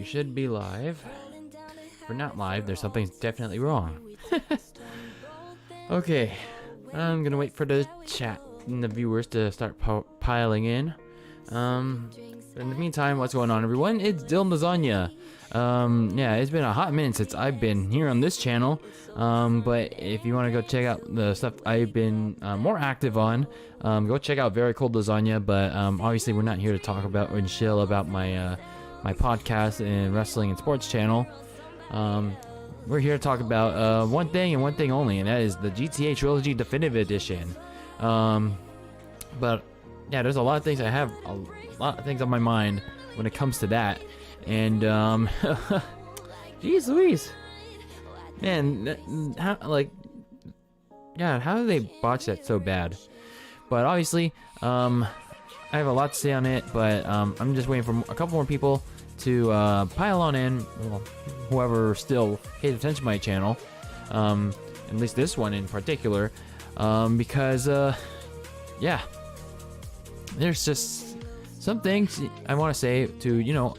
should be live. If we're not live, there's something definitely wrong. Okay, I'm gonna wait for the chat and the viewers to start piling in. In the meantime, what's going on, everyone? It's DylanLasagna. Yeah, it's been a hot minute since I've been here on this channel. But if you want to go check out the stuff I've been more active on, go check out Very Cold Lasagna. But obviously, we're not here to talk about and chill about my my podcast and wrestling and sports channel. We're here to talk about one thing and one thing only, and that is the GTA Trilogy Definitive Edition. But yeah, there's a lot of things I have a lot of things on my mind when it comes to that, and jeez Louise, man, how, like, yeah, how do they botch that so bad? But obviously, I have a lot to say on it, but I'm just waiting for a couple more people to pile on in. Well, whoever still pays attention to my channel, at least this one in particular, because yeah, there's just some things I want to say to, you know,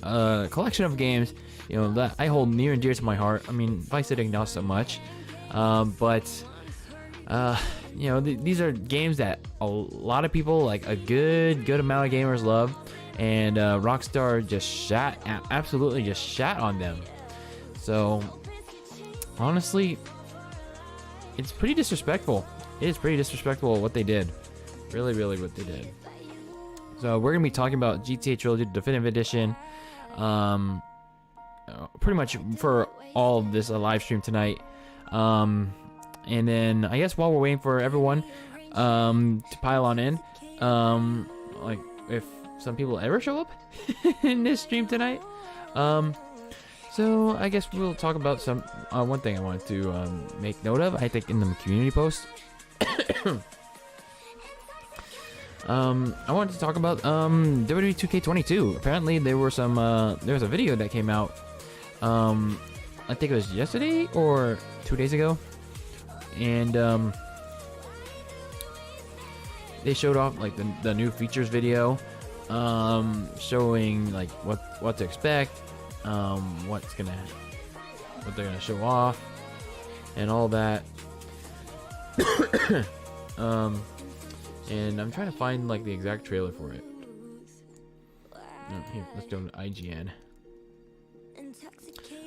a collection of games, you know, that I hold near and dear to my heart. I mean, Vice City not so much, but you know, these are games that a lot of people, like a good amount of gamers, love, and Rockstar just absolutely just shat on them. So honestly, it's pretty disrespectful. It is pretty disrespectful what they did. Really what they did. So we're gonna be talking about GTA Trilogy Definitive Edition, pretty much for all of this live stream tonight. And then I guess while we're waiting for everyone to pile on in, like if some people ever show up in this stream tonight, so I guess we'll talk about some one thing I wanted to make note of. I think in the community post. I wanted to talk about WWE 2K22. Apparently there were some there was a video that came out, I think it was yesterday or 2 days ago, and they showed off like the new features video, showing like what to expect, what they're gonna show off and all that. And I'm trying to find like the exact trailer for it. Here, let's go to IGN.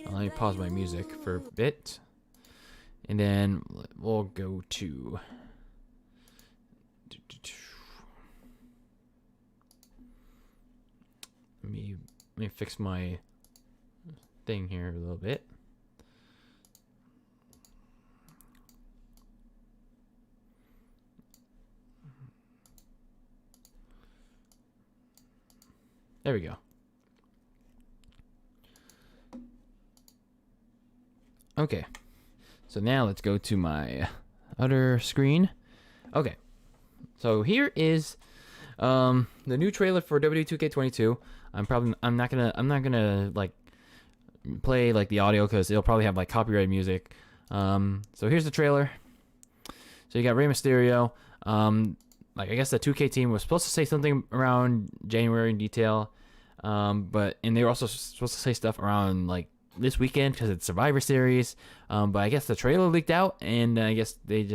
Let me pause my music for a bit, and then we'll go to let me fix my thing here a little bit. There we go. Okay, so now let's go to my other screen. Okay, so here is the new trailer for WWE 2K22. I'm not gonna like play like the audio because it'll probably have like copyrighted music. So here's the trailer. So you got Rey Mysterio. Like I guess the 2K team was supposed to say something around January in detail, and they were also supposed to say stuff around like this weekend because it's Survivor Series. But I guess the trailer leaked out, and I guess they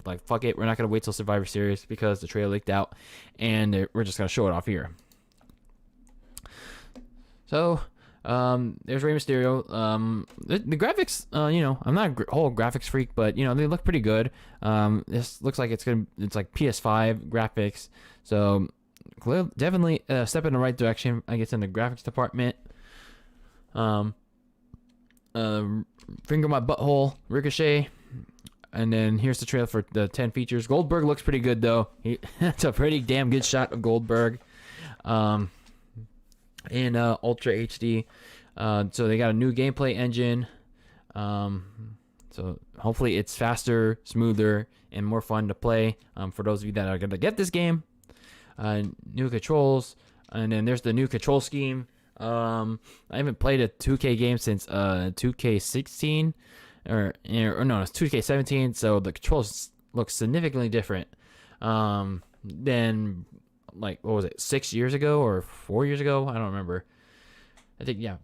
like, fuck it, we're not gonna wait till Survivor Series because the trailer leaked out, and we're just gonna show it off here. So there's Rey Mysterio. The graphics, you know, I'm not a whole graphics freak, but you know, they look pretty good. This looks like it's like PS5 graphics, so definitely a step in the right direction, I guess, in the graphics department. Finger my butthole, Ricochet, and then here's the trailer for the 10 features. Goldberg looks pretty good though. That's a pretty damn good shot of Goldberg. In Ultra HD. So they got a new gameplay engine. So hopefully it's faster, smoother, and more fun to play for those of you that are going to get this game. New controls, and then there's the new control scheme. I haven't played a 2K game since 2K16 or no, it's 2K17. So the controls look significantly different than, like, what was it, 6 years ago or 4 years ago? I don't remember. I think, yeah.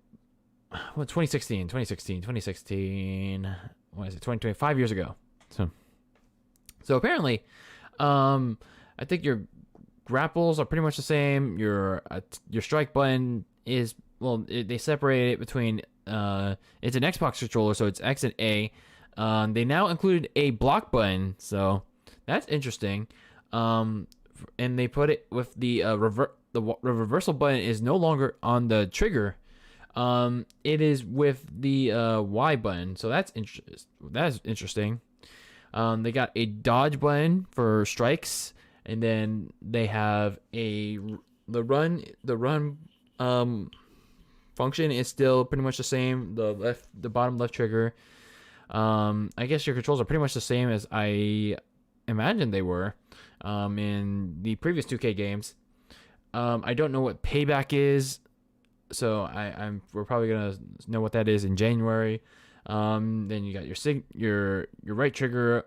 Well, 2016. What is it? 2020, 5 years ago. So apparently, I think your grapples are pretty much the same. Your strike button is, well, they separate it between, it's an Xbox controller, so it's X and A. They now included a block button, so that's interesting. And they put it with the reversal button is no longer on the trigger. It is with the Y button, so that's interesting. They got a dodge button for strikes, and then they have the run function is still pretty much the same. The bottom left trigger. I guess your controls are pretty much the same as I imagined they were in the previous 2K games. I don't know what payback is, so we're probably gonna know what that is in January. Then you got your right trigger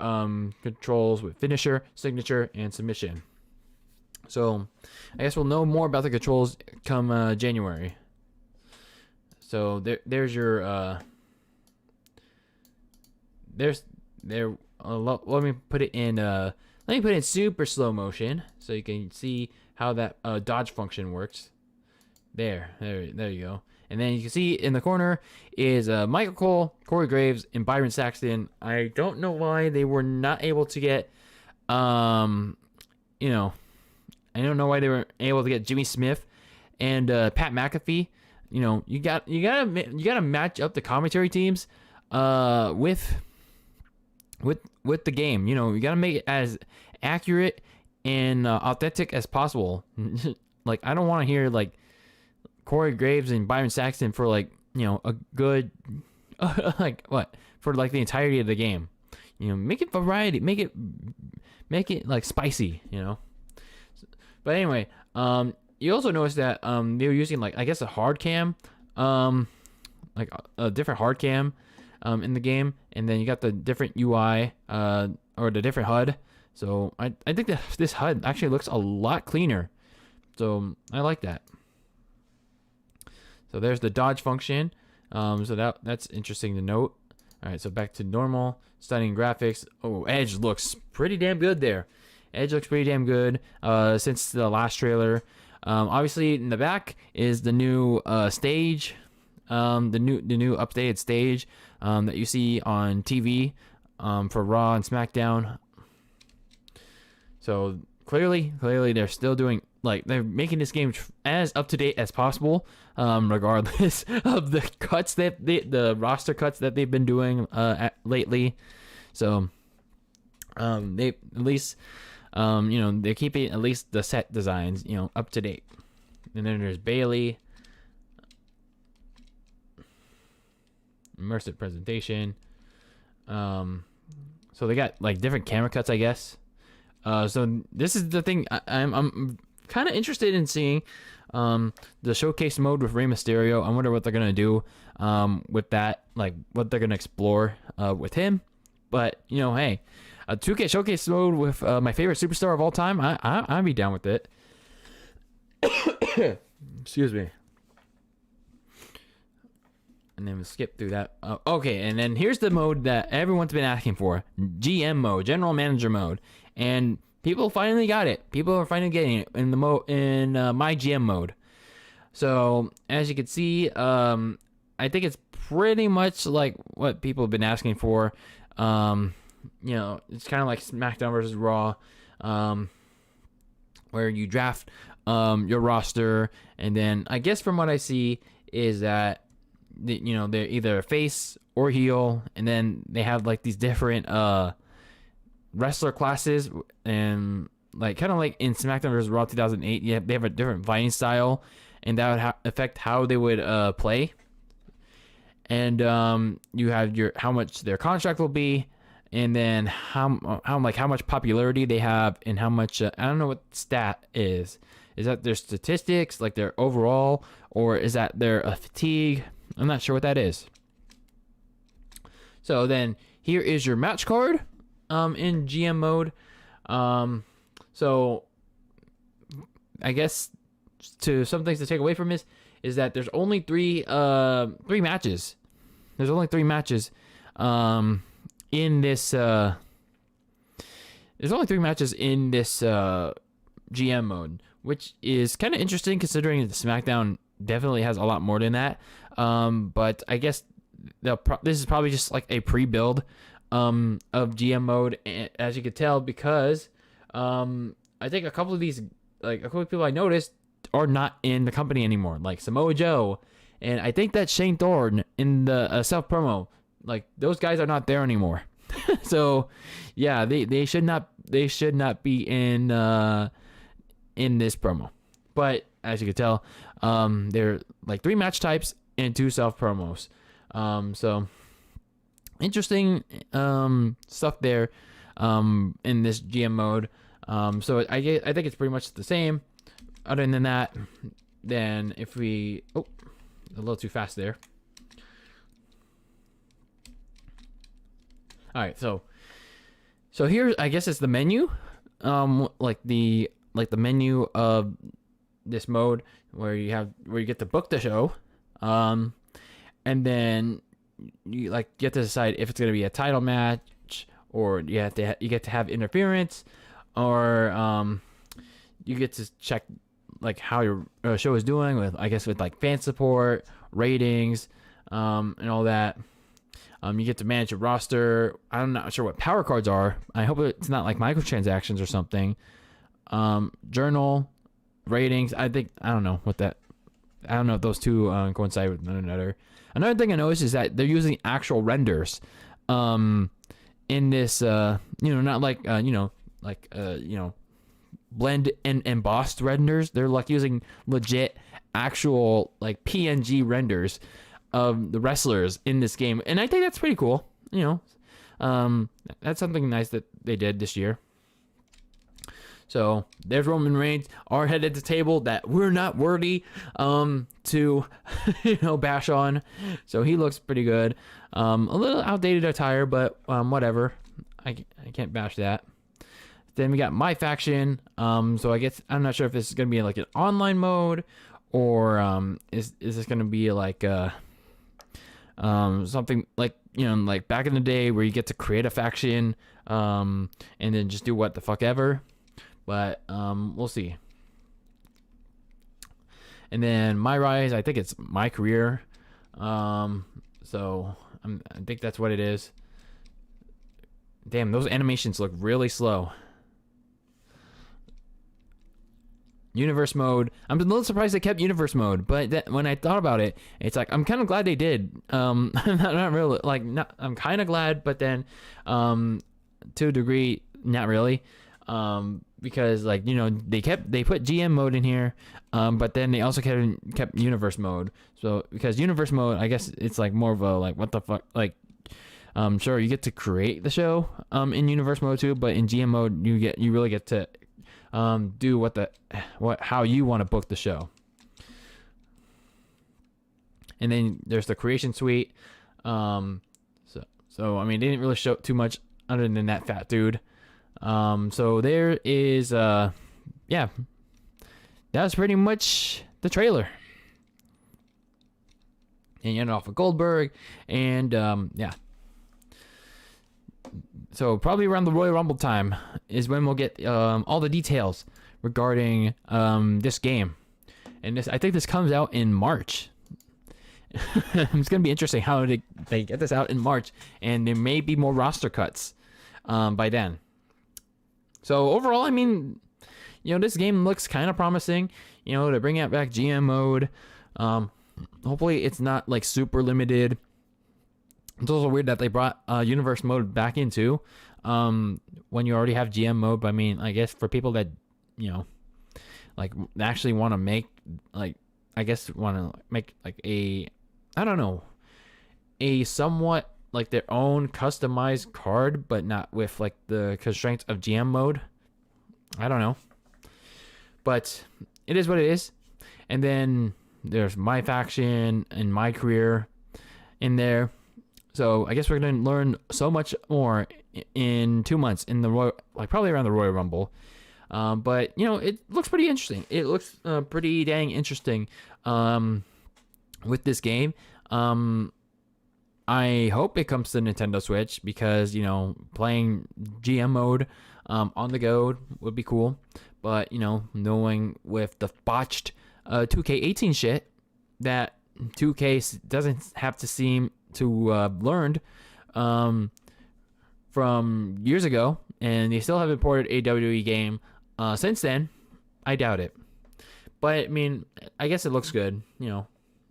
controls with finisher, signature, and submission. So I guess we'll know more about the controls come January. So there's your let me put it in super slow motion so you can see how that dodge function works. There you go. And then you can see in the corner is Michael Cole, Corey Graves, and Byron Saxton. I don't know why they were not able to get, I don't know why they were able to get Jimmy Smith and Pat McAfee. You gotta match up the commentary teams with the game. You gotta make it as accurate and authentic as possible. Like, I don't want to hear like Corey Graves and Byron Saxton for like, a good like what for like the entirety of the game. Make it variety, make it like spicy. But anyway, you also notice that they were using like, I guess, a hard cam, like a different hard cam in the game, and then you got the different UI or the different HUD. So I think that this HUD actually looks a lot cleaner. So I like that. So there's the dodge function. So that's interesting to note. All right, so back to normal. Stunning graphics. Oh, Edge looks pretty damn good there. Edge looks pretty damn good since the last trailer. Obviously, in the back is the new stage, the new updated stage that you see on TV for Raw and SmackDown. So clearly, they're still doing, like, they're making this game as up to date as possible, regardless of the cuts the roster cuts that they've been doing lately. So they at least they're keeping at least the set designs up to date. And then there's Bailey, immersive presentation. So they got like different camera cuts, I guess. So this is the thing I'm kind of interested in seeing, the showcase mode with Rey Mysterio. I wonder what they're gonna do with that, like what they're gonna explore with him. But hey, a 2K showcase mode with my favorite superstar of all time, I'd be down with it. Excuse me. And then we'll skip through that. Okay, and then here's the mode that everyone's been asking for: GM mode, General Manager mode, and people finally got it. People are finally getting it in my GM mode. So as you can see, I think it's pretty much like what people have been asking for. It's kind of like SmackDown versus Raw, where you draft your roster, and then I guess from what I see is that they're either face or heel, and then they have like these different wrestler classes, and like kind of like in SmackDown vs. Raw 2008, they have a different fighting style, and that would affect how they would play. And you have how much their contract will be, and then how much popularity they have, and how much I don't know what stat is. Is that their statistics, like their overall, or is that their fatigue? I'm not sure what that is. So then here is your match card in GM mode. So I guess some things to take away from this is that there's only three matches. There's only 3 matches in this there's only 3 matches in this GM mode, which is kind of interesting considering that SmackDown definitely has a lot more than that. But I guess this is probably just like a pre-build of GM mode, as you could tell, because I think a couple of people I noticed are not in the company anymore, like Samoa Joe, and I think that Shane Thorne in the self promo, like those guys are not there anymore. So yeah, they should not be in this promo. But as you can tell, they're like 3 match types and 2 self promos. So interesting stuff there in this GM mode. So I think it's pretty much the same. Other than that, then if we a little too fast there. All right, so here I guess it's the menu, like the menu of this mode where you get to book the show, and then you get to decide if it's gonna be a title match, or you get to have interference, or you get to check like how your show is doing with like fan support, ratings, and all that. You get to manage your roster. I'm not sure what power cards are. I hope it's not like microtransactions or something. Journal, ratings. I don't know if those two coincide with one another. Another thing I noticed is that they're using actual renders in this, not like, blend and embossed renders. They're like using legit actual like PNG renders of the wrestlers in this game, and I think that's pretty cool. That's something nice that they did this year. So there's Roman Reigns, our head at the table that we're not worthy to bash on. So he looks pretty good. A little outdated attire, but whatever. I can't bash that. Then we got my faction. So I guess I'm not sure if this is gonna be like an online mode, or is this gonna be like something like like back in the day where you get to create a faction and then just do what the fuck ever. But we'll see. And then my rise, I think it's my career. So I think that's what it is. Damn, those animations look really slow. Universe mode. I'm a little surprised they kept universe mode, but when I thought about it, it's like I'm kind of glad they did. Not really. I'm kind of glad, but then to a degree, not really. Because they put GM mode in here, but then they also kept universe mode. So because universe mode, I guess it's like more of a like what the fuck, like sure, you get to create the show in universe mode too, but in GM mode you really get to do how you want to book the show. And then there's the creation suite. So I mean, they didn't really show too much other than that fat dude. So there is yeah, that's pretty much the trailer. And you end off with Goldberg, and yeah. So probably around the Royal Rumble time is when we'll get all the details regarding this game. And I think this comes out in March. It's going to be interesting how they get this out in March. And there may be more roster cuts by then. So overall, I mean, this game looks kind of promising. To bring it back GM mode. Hopefully it's not like super limited. It's also weird that they brought universe mode back into when you already have GM mode. But I mean, I guess for people that actually want to make like a, I don't know, a somewhat like their own customized card, but not with like the constraints of GM mode. I don't know, but it is what it is. And then there's my faction and my career in there. So I guess we're going to learn so much more in 2 months in the probably around the Royal Rumble. But you know, it looks pretty interesting. It looks pretty dang interesting with this game. I hope it comes to Nintendo Switch because, you know, playing GM mode on the go would be cool. But, you know, knowing with the botched 2K18 shit that 2K doesn't have to seem to learned from years ago, and they still haven't ported a WWE game since then, I doubt it. But, I mean, I guess it looks good, you know.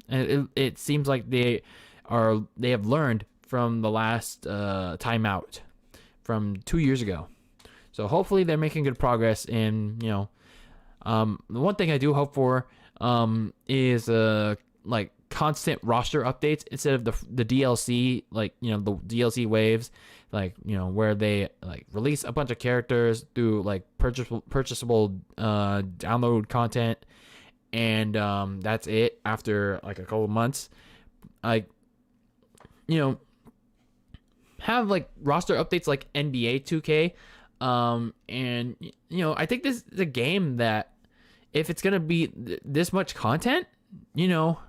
It seems like they have learned from the last timeout from 2 years ago. So hopefully they're making good progress. And you know, the one thing I do hope for is like constant roster updates instead of the DLC, like, you know, the DLC waves, like, you know, where they like release a bunch of characters through like purchasable download content, and that's it after like a couple of months. Like, you know, have like roster updates like NBA 2K. And you know, I think this is a game that if it's gonna be this much content, you know,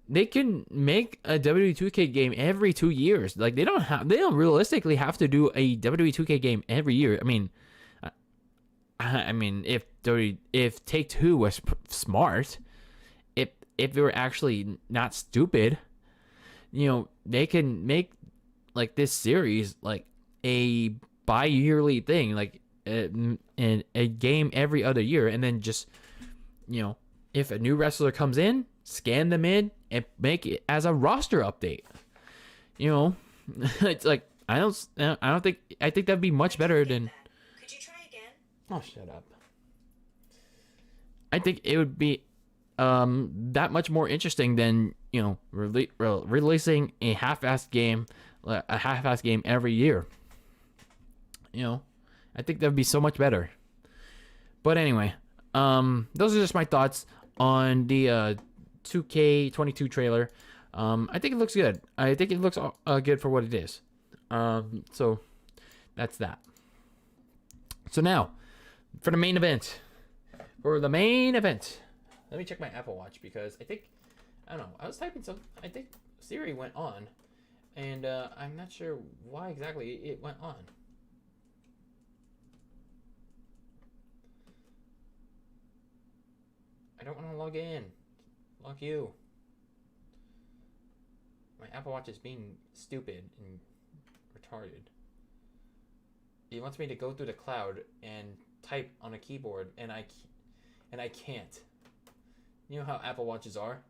they can make a WWE 2K game every 2 years. Like they don't realistically have to do a WWE 2K game every year. I mean, if Take-Two was smart, if they were actually not stupid, you know, they can make like this series like a bi-yearly thing, like a game every other year, and then just, you know, if a new wrestler comes in, scan them in and make it as a roster update. You know, it's like I think that'd be much better than. Could you try again? Oh, shut up. I think it would be that much more interesting than, you know, releasing a half-assed game every year. You know, I think that would be so much better. But anyway, those are just my thoughts on the 2K22 trailer. I think it looks good. I think it looks good for what it is. So that's that. So now, for the main event. Let me check my Apple Watch because I don't know. I was typing something. I think Siri went on, and I'm not sure why exactly it went on. I don't want to log in. Log you. My Apple Watch is being stupid and retarded. It wants me to go through the cloud and type on a keyboard, and I can't. You know how Apple Watches are?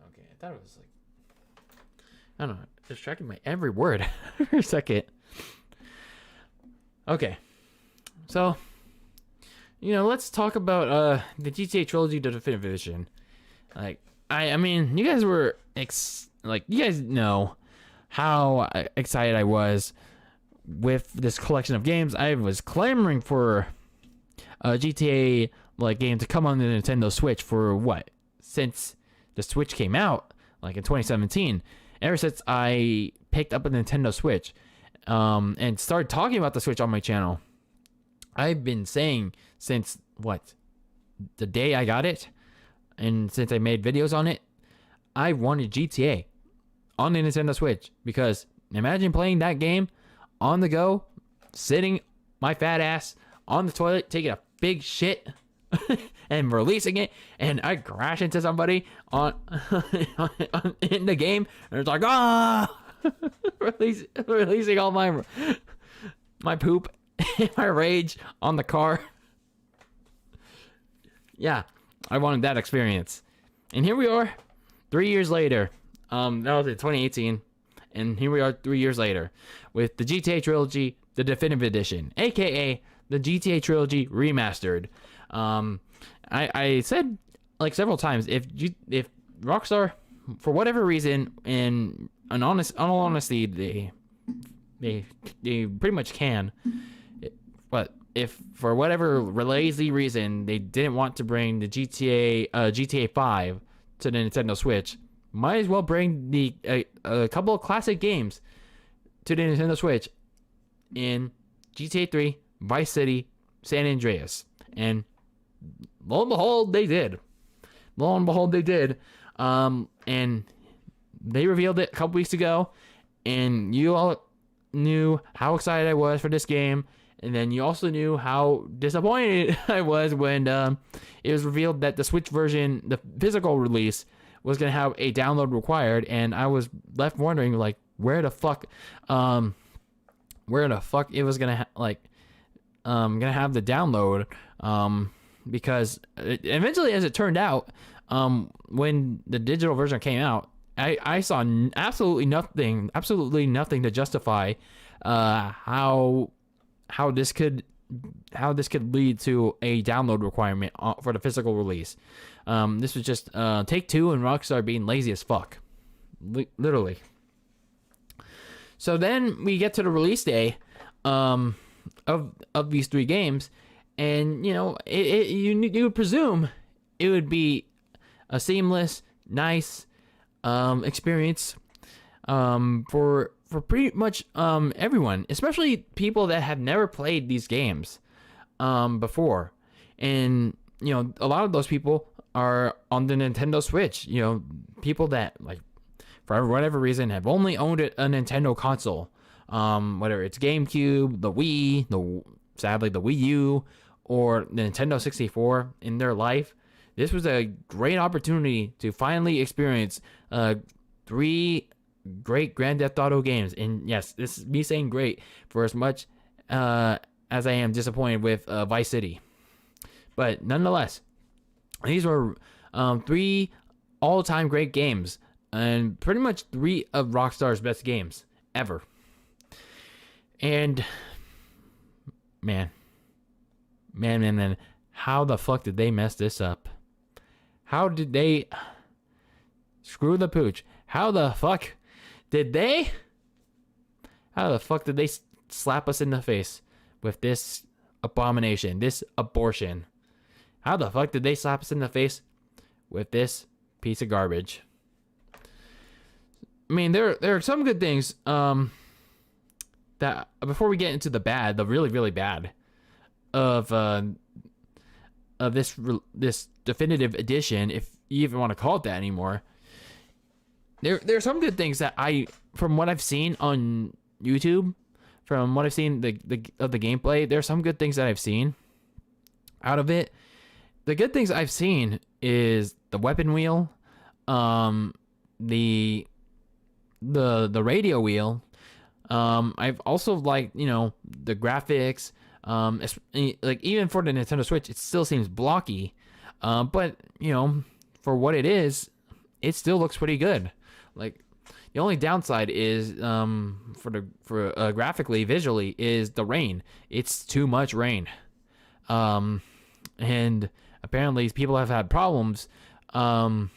Okay, I thought it was like, I don't know, just tracking my every word for a second. Okay, so, you know, let's talk about the GTA Trilogy the Definitive Edition. Like, I mean, you guys were you guys know how excited I was with this collection of games. I was clamoring for a GTA like game to come on the Nintendo Switch for what? Since the Switch came out, like in 2017. Ever since I picked up a Nintendo Switch and started talking about the Switch on my channel, I've been saying since what? The day I got it, and since I made videos on it, I wanted GTA on the Nintendo Switch, because imagine playing that game on the go, sitting my fat ass on the toilet, taking a big shit, and releasing it, and I crash into somebody in the game, and it's like, releasing all my poop and my rage on the car. Yeah, I wanted that experience. And here we are, 3 years later. That was in 2018. And here we are 3 years later with the GTA Trilogy, the Definitive Edition, aka the GTA Trilogy Remastered. I said like several times, if Rockstar, for whatever reason, in all honesty, they pretty much can, but if for whatever lazy reason they didn't want to bring the GTA 5 to the Nintendo Switch, might as well bring a couple of classic games to the Nintendo Switch in GTA 3, Vice City, San Andreas. And lo and behold, they did. And they revealed it a couple weeks ago, and you all knew how excited I was for this game, and then you also knew how disappointed I was when it was revealed that the Switch version, the physical release, was going to have a download required, and I was left wondering, like, where the fuck it was going to gonna have the download, because eventually, as it turned out, when the digital version came out, I saw absolutely nothing to justify how this could lead to a download requirement for the physical release. This was just Take-Two and Rockstar being lazy as fuck, literally. So then we get to the release day of these 3 games, and you know you would presume it would be a seamless, nice experience for pretty much everyone, especially people that have never played these games before. And you know, a lot of those people are on the Nintendo Switch. You know, people that, like, for whatever reason, have only owned a Nintendo console, whether it's GameCube, the Wii, sadly the Wii U, or the Nintendo 64 in their life. This was a great opportunity to finally experience 3 great Grand Theft Auto games. And yes, this is me saying great, for as much as I am disappointed with Vice City. But nonetheless, these were 3 all-time great games, and pretty much 3 of Rockstar's best games ever. And man, how the fuck did they mess this up? How did they screw the pooch? How the fuck did they slap us in the face with this abomination, this abortion? How the fuck did they slap us in the face with this piece of garbage? I mean, there are some good things that, before we get into the bad, the really, really bad of this definitive edition, if you even want to call it that anymore. There are some good things that from what I've seen on YouTube, from what I've seen of the gameplay, there are some good things that I've seen out of it. The good things I've seen is the weapon wheel, the radio wheel. I've also liked, you know, the graphics. Like, even for the Nintendo Switch, it still seems blocky, but you know, for what it is, it still looks pretty good. Like, the only downside is graphically, visually, is the rain. It's too much rain, and apparently people have had problems you know,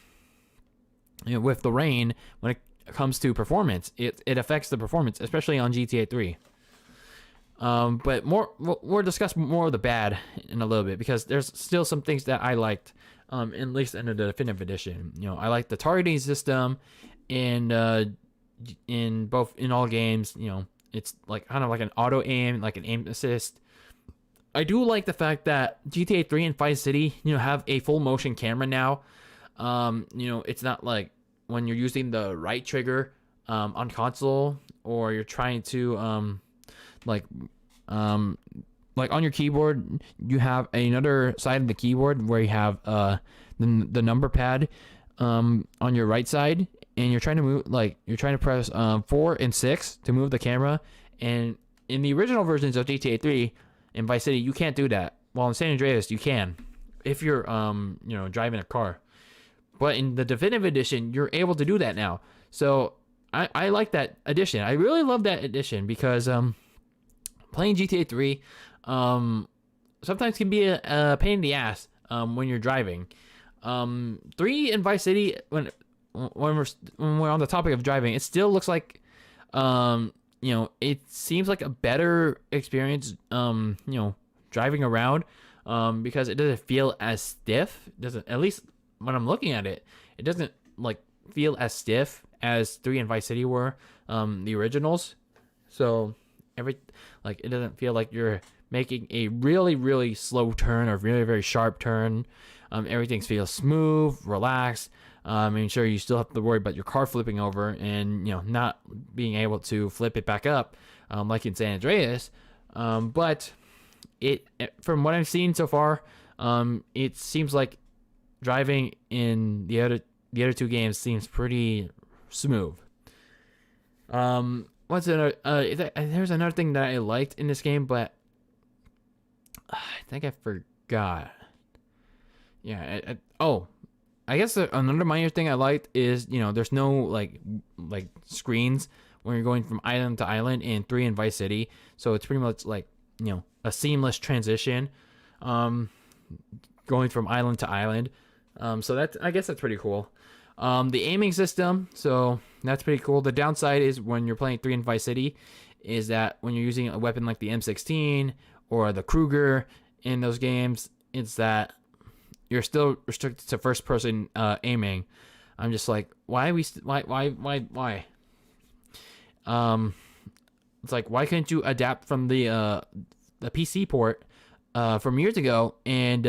with the rain when it comes to performance. It affects the performance, especially on GTA 3. But we'll discuss more of the bad in a little bit, because there's still some things that I liked, at least in the definitive edition. You know, I like the targeting system in all games. You know, it's like kind of like an auto aim, like an aim assist. I do like the fact that GTA 3 and Vice City, you know, have a full motion camera now. You know, it's not like when you're using the right trigger on console, or you're trying to like on your keyboard, you have another side of the keyboard where you have the number pad on your right side, and you're trying to move, like, you're trying to press 4 and 6 to move the camera. And in the original versions of GTA 3 and Vice City, you can't do that. Well, in San Andreas, you can, if you're you know, driving a car. But in the definitive edition, you're able to do that now. So I like that addition. I really love that addition, because playing GTA 3 sometimes can be a pain in the ass when you're driving. 3 and Vice City, when we're on the topic of driving, it still looks like you know, it seems like a better experience you know, driving around, because it doesn't feel as stiff. It doesn't, at least when I'm looking at it, it doesn't like feel as stiff as 3 and Vice City were, the originals. So it doesn't feel like you're making a really slow turn or really very sharp turn. Everything feels smooth, relaxed. And sure, you still have to worry about your car flipping over and not being able to flip it back up, like in San Andreas. But from what I've seen so far, it seems like driving in the other two games seems pretty smooth. What's another? There's another thing that I liked in this game, but I think I forgot. Yeah. I guess another minor thing I liked is there's no like screens when you're going from island to island in 3 and Vice City, so it's pretty much like a seamless transition, going from island to island. So I guess that's pretty cool. The aiming system, so that's pretty cool. The downside is when you're playing 3 and Vice City, is that when you're using a weapon like the M16 or the Kruger in those games, it's that you're still restricted to first person aiming. I'm just like, why? It's like, why couldn't you adapt from the PC port from years ago and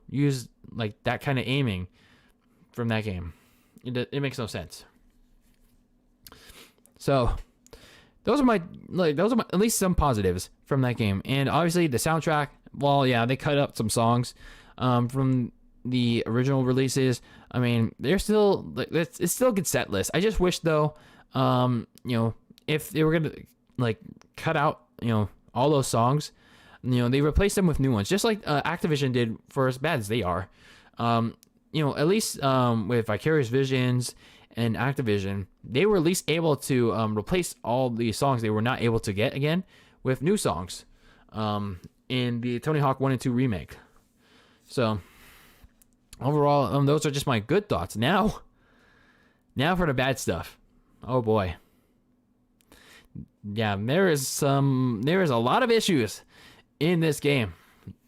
use like that kind of aiming from that game? It makes no sense. So those are at least some positives from that game. And obviously the soundtrack, well, yeah, they cut up some songs from the original releases. I mean, they're still it's still a good set list. I just wish though, if they were gonna like cut out all those songs, they replaced them with new ones, just like Activision did for as bad as they are. At least with Vicarious Visions and Activision, they were at least able to replace all the songs they were not able to get again with new songs in the Tony Hawk 1 and 2 remake. So overall, those are just my good thoughts. Now for the bad stuff. Oh boy. Yeah, there is a lot of issues in this game.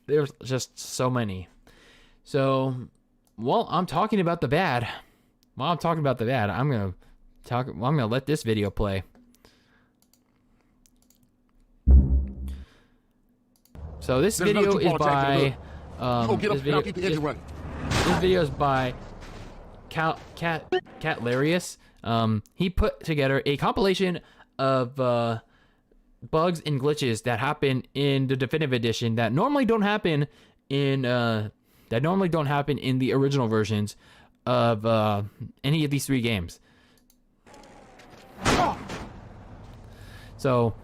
There's just so many. So while I'm talking about the bad, I'm gonna let this video play. So this video is by this video is by Catlarius. He put together a compilation of bugs and glitches that happen in the definitive edition that normally don't happen in the original versions of any of these 3 games. So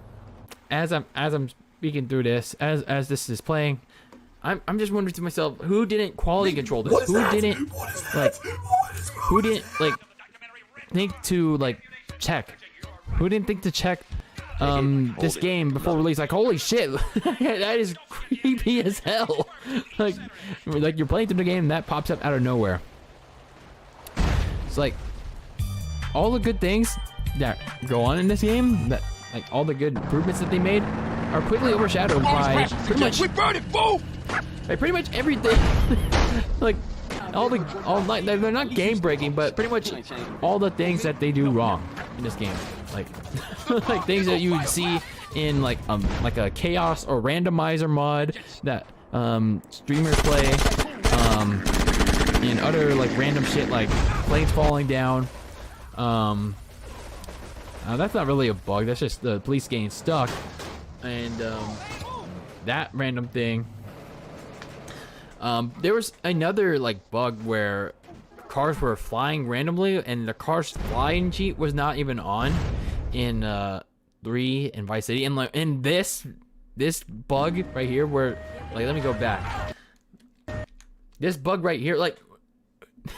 as I'm speaking through this, as this is playing, I'm just wondering to myself, who didn't quality control this? Who didn't think to check? Who didn't think to check this game before release? Like, holy shit, that is creepy as hell. like you're playing through the game and that pops up out of nowhere. It's like all the good things that go on in this game, that like all the good improvements that they made, are quickly overshadowed by pretty much everything. Like they're not game breaking, but pretty much all the things that they do wrong in this game, like like things that you would see in like a chaos or randomizer mod that streamers play, and other like random shit like planes falling down. That's not really a bug, that's just the police getting stuck, and that random thing. There was another like bug where cars were flying randomly and the car's flying cheat was not even on in 3 and Vice City, and like in this bug right here where like, let me go back. This bug right here, like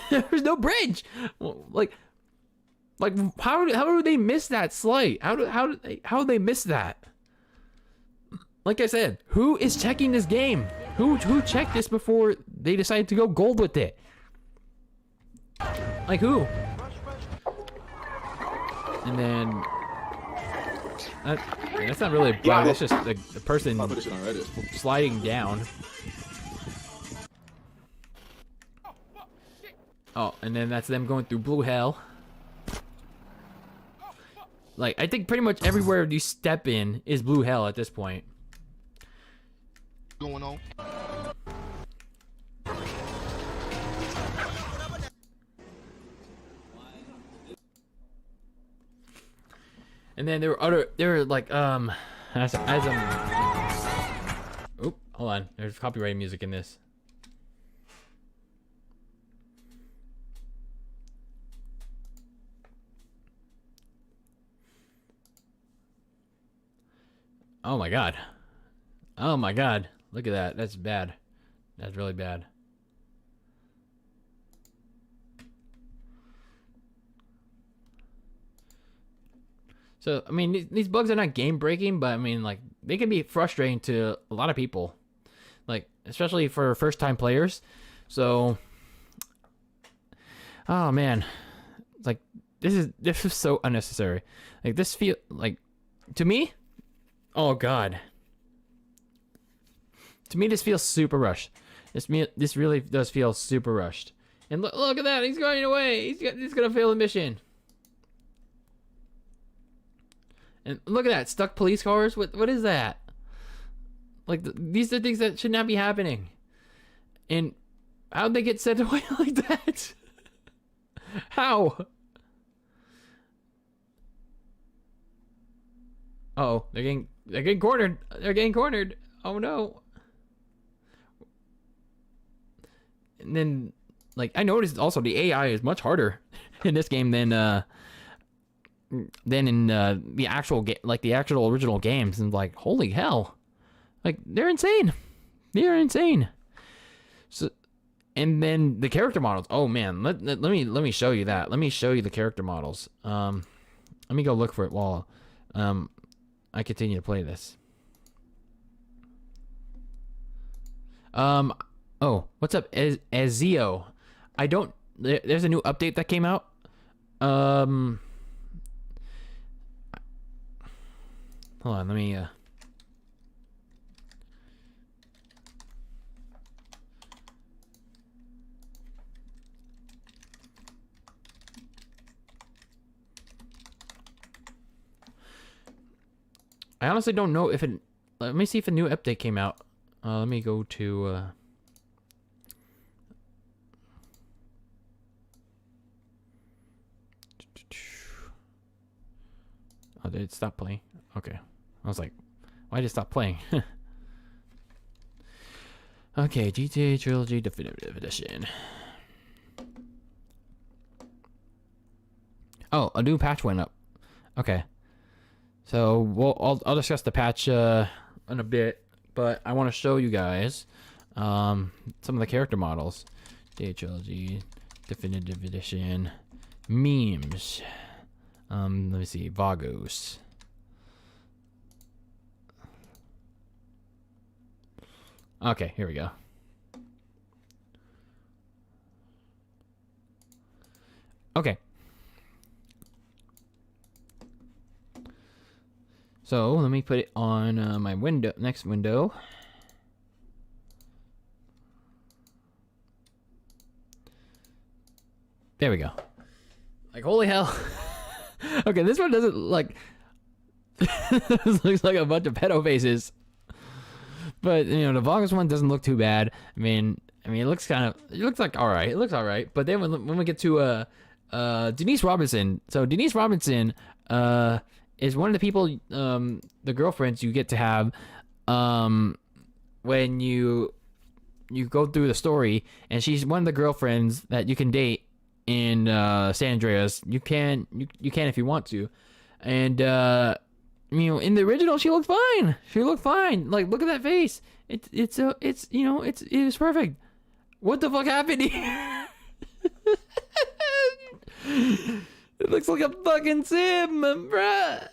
there's no bridge. Like how do they miss that slight? How do they miss that? Like I said, who is checking this game? Who checked this before they decided to go gold with it? Like who? And then that's not really a bug. That's just the person sliding down. Oh, and then that's them going through blue hell. Like, I think pretty much everywhere you step in is blue hell at this point. Going on. And then there were like, oop, hold on. There's copyrighted music in this. Oh my god. Oh my god. Look at that. That's bad. That's really bad. So, I mean, these bugs are not game breaking, but I mean, like, they can be frustrating to a lot of people. Like, especially for first time players. So, oh man. Like, this is so unnecessary. Like, this feel like, to me, oh god. To me, this feels super rushed. This really does feel super rushed. And look at that, he's going away. He's gonna fail the mission. And look at that, stuck police cars. What is that? Like, these are things that should not be happening. And how'd they get sent away like that? How? Uh-oh, they're getting cornered. They're getting cornered. Oh no. And then, like, I noticed also the AI is much harder in this game than in the actual the actual original games. And like, holy hell, like, they're insane. They're insane. So, and then the character models. Oh man, let me show you that. Let me show you the character models. Let me go look for it while I continue to play this. Oh, what's up, Ezio? I don't. There's a new update that came out. Hold on, let me. I honestly don't know if it. Let me see if a new update came out. Let me go to. Oh, did it stop playing? Okay. I was like, why did it stop playing? Okay, GTA Trilogy Definitive Edition. Oh, a new patch went up. Okay. So, I'll discuss the patch in a bit, but I want to show you guys some of the character models. GTA Trilogy Definitive Edition memes. Let me see, Vagos. Okay, here we go. Okay. So let me put it on my window, next window. There we go. Like, holy hell. Okay, this one doesn't like. This looks like a bunch of pedo faces. But you know, the Vloggers one doesn't look too bad. I mean, it looks like all right. It looks all right. But then when we get to Denise Robinson, so Denise Robinson is one of the people, the girlfriends you get to have when you go through the story, and she's one of the girlfriends that you can date in San Andreas. You can if you want to, and you know, in the original she looked fine. She looked fine. Like, look at that face. It was perfect. What the fuck happened here? It looks like a fucking sim, bruh.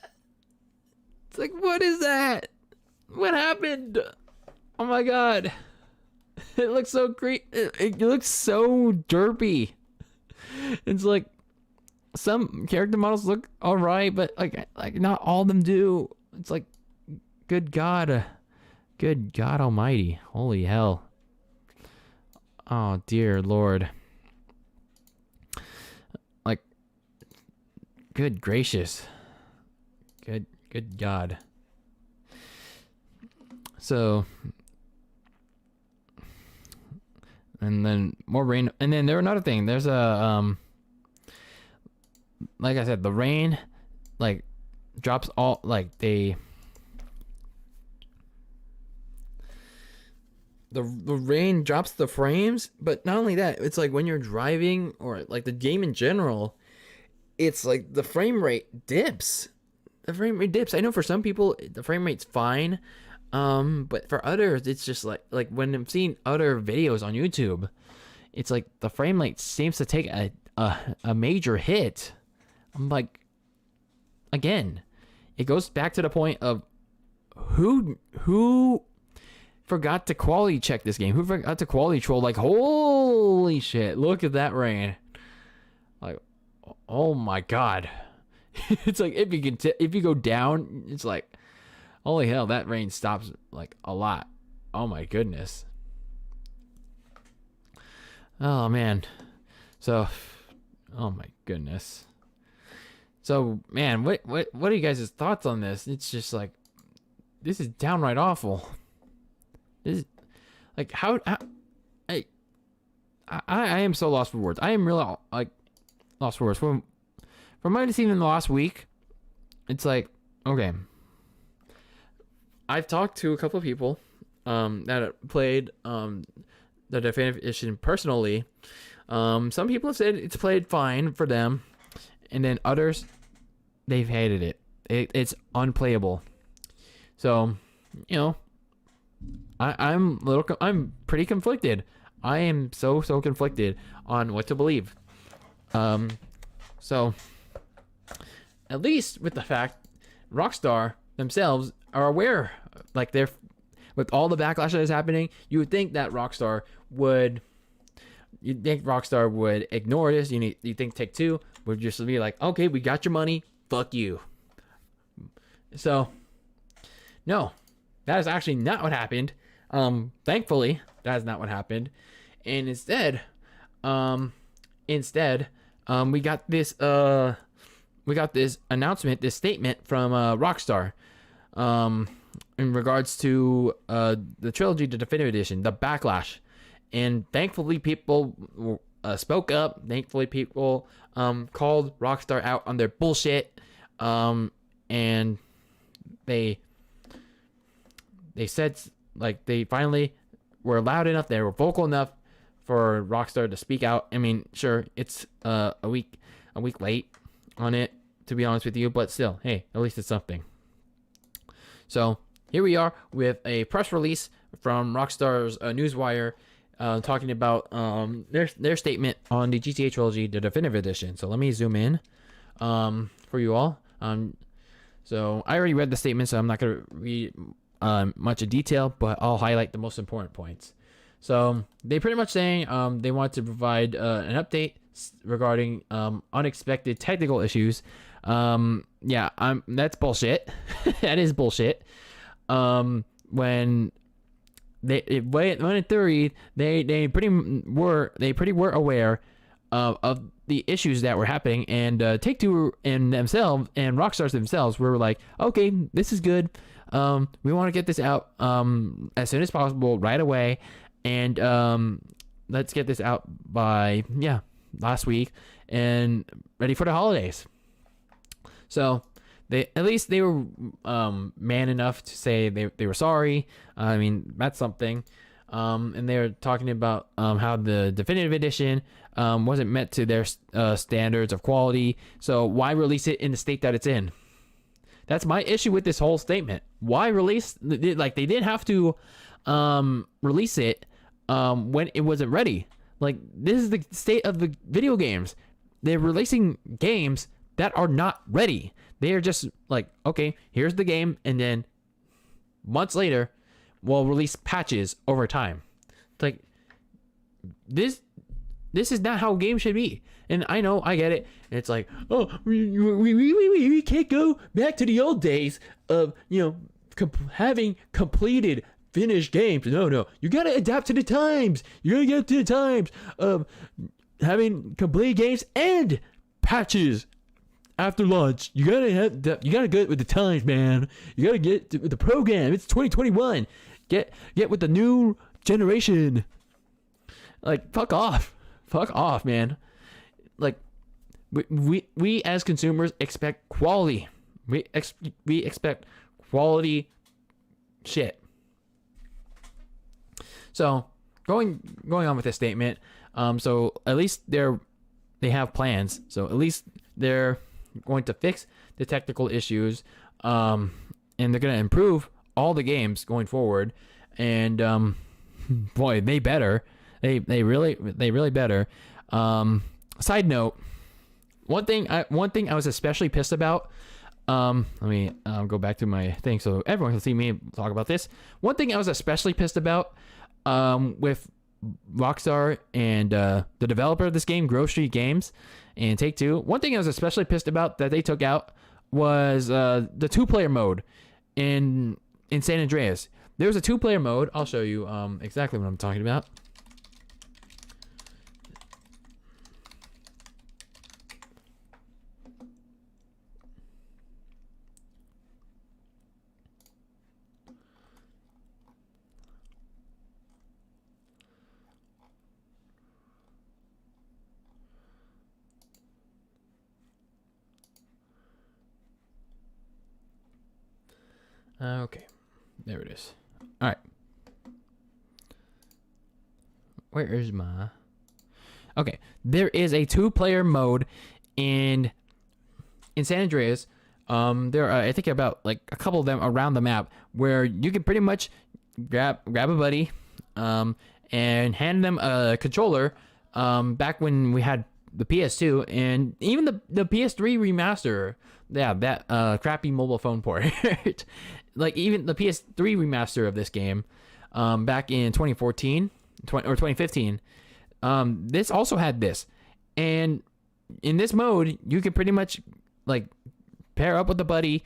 It's like, what is that? What happened? Oh my god. It looks so great. It looks so derpy. It's like, some character models look alright, but like not all of them do. It's like, good god almighty. Holy hell. Oh dear lord. Like, good gracious. Good God. So, and then more rain, and then another thing. There's a like I said, the rain, like, drops all, like, the rain drops the frames, but not only that, it's like when you're driving or like the game in general, it's like the frame rate dips. The frame rate dips. I know for some people the frame rate's fine, but for others it's just like when I'm seeing other videos on YouTube, it's like the frame rate seems to take a major hit. I'm like, again, it goes back to the point of who forgot to quality check this game? Who forgot to quality control? Like, holy shit, look at that rain. Like, oh my God. It's like, if you go down, it's like, holy hell, that rain stops like a lot. Oh my goodness. Oh man. So, oh my goodness. So, man, what are you guys' thoughts on this? It's just like, this is downright awful. This is like, how I am so lost for words. I am really like lost for words. From what I've seen in the last week, it's like, okay, I've talked to a couple of people that played the definitive edition personally. Some people have said it's played fine for them, and then others, they've hated it. It's unplayable. So, you know, I'm pretty conflicted. I am so conflicted on what to believe. So at least with the fact Rockstar themselves are aware, like, they're, with all the backlash that is happening, you would think that Rockstar would ignore this. You think Take-Two would just be like, okay, we got your money, fuck you. So no, that is actually not what happened. Thankfully, that is not what happened. And instead, we got this announcement, this statement from Rockstar, in regards to the trilogy, the definitive edition, the backlash. And thankfully, people spoke up. Thankfully, people called Rockstar out on their bullshit, and they said, like, they finally were loud enough, they were vocal enough for Rockstar to speak out. I mean, sure, it's a week late on it, to be honest with you, but still, hey, at least it's something. So here we are with a press release from Rockstar's Newswire, talking about their statement on the GTA Trilogy, the definitive edition. So let me zoom in for you all. So I already read the statement, so I'm not going to read much in detail, but I'll highlight the most important points. So they pretty much saying they want to provide an update regarding unexpected technical issues. That's bullshit. That is bullshit. When in theory they pretty were aware of the issues that were happening, and Take-Two and themselves and Rockstars themselves were like, okay, this is good. We want to get this out as soon as possible, right away, and let's get this out by last week and ready for the holidays. So they were man enough to say they were sorry. I mean, that's something. And they're talking about how the definitive edition wasn't met to their standards of quality. So why release it in the state that it's in? That's my issue with this whole statement. Why release? Like, they didn't have to release it when it wasn't ready. Like, this is the state of the video games. They're releasing games that are not ready. They are just like, okay, here's the game, and then months later, we'll release patches over time. Like, this is not how games should be. And I know, I get it. It's like, oh, we can't go back to the old days of, having completed, finished games. No, you gotta adapt to the times. You gotta get to the times of having completed games and patches after lunch. You gotta get with the times, man. You gotta get with the program. It's 2021. Get with the new generation. Like, fuck off, man. Like, we as consumers expect quality. We expect quality shit. So going on with this statement. So at least they have plans. So at least they're going to fix the technical issues, and they're going to improve all the games going forward. And boy, they better. They really better. Side note, one thing I was especially pissed about. Let me go back to my thing so everyone can see me talk about this. One thing I was especially pissed about with Rockstar and the developer of this game, Grove Street Games, and Take-Two. One thing I was especially pissed about that they took out was the 2-player mode in San Andreas. There was a 2-player mode. I'll show you exactly what I'm talking about. Okay, there it is. All right. Where is my... Okay, there is a 2-player mode in San Andreas. There are, I think, about like a couple of them around the map where you can pretty much grab a buddy, and hand them a controller. Back when we had the PS2 and even the PS3 remaster. Yeah, that crappy mobile phone port. Like even the PS3 remaster of this game, back in 2014 or 2015, this also had this. And in this mode, you can pretty much like pair up with a buddy,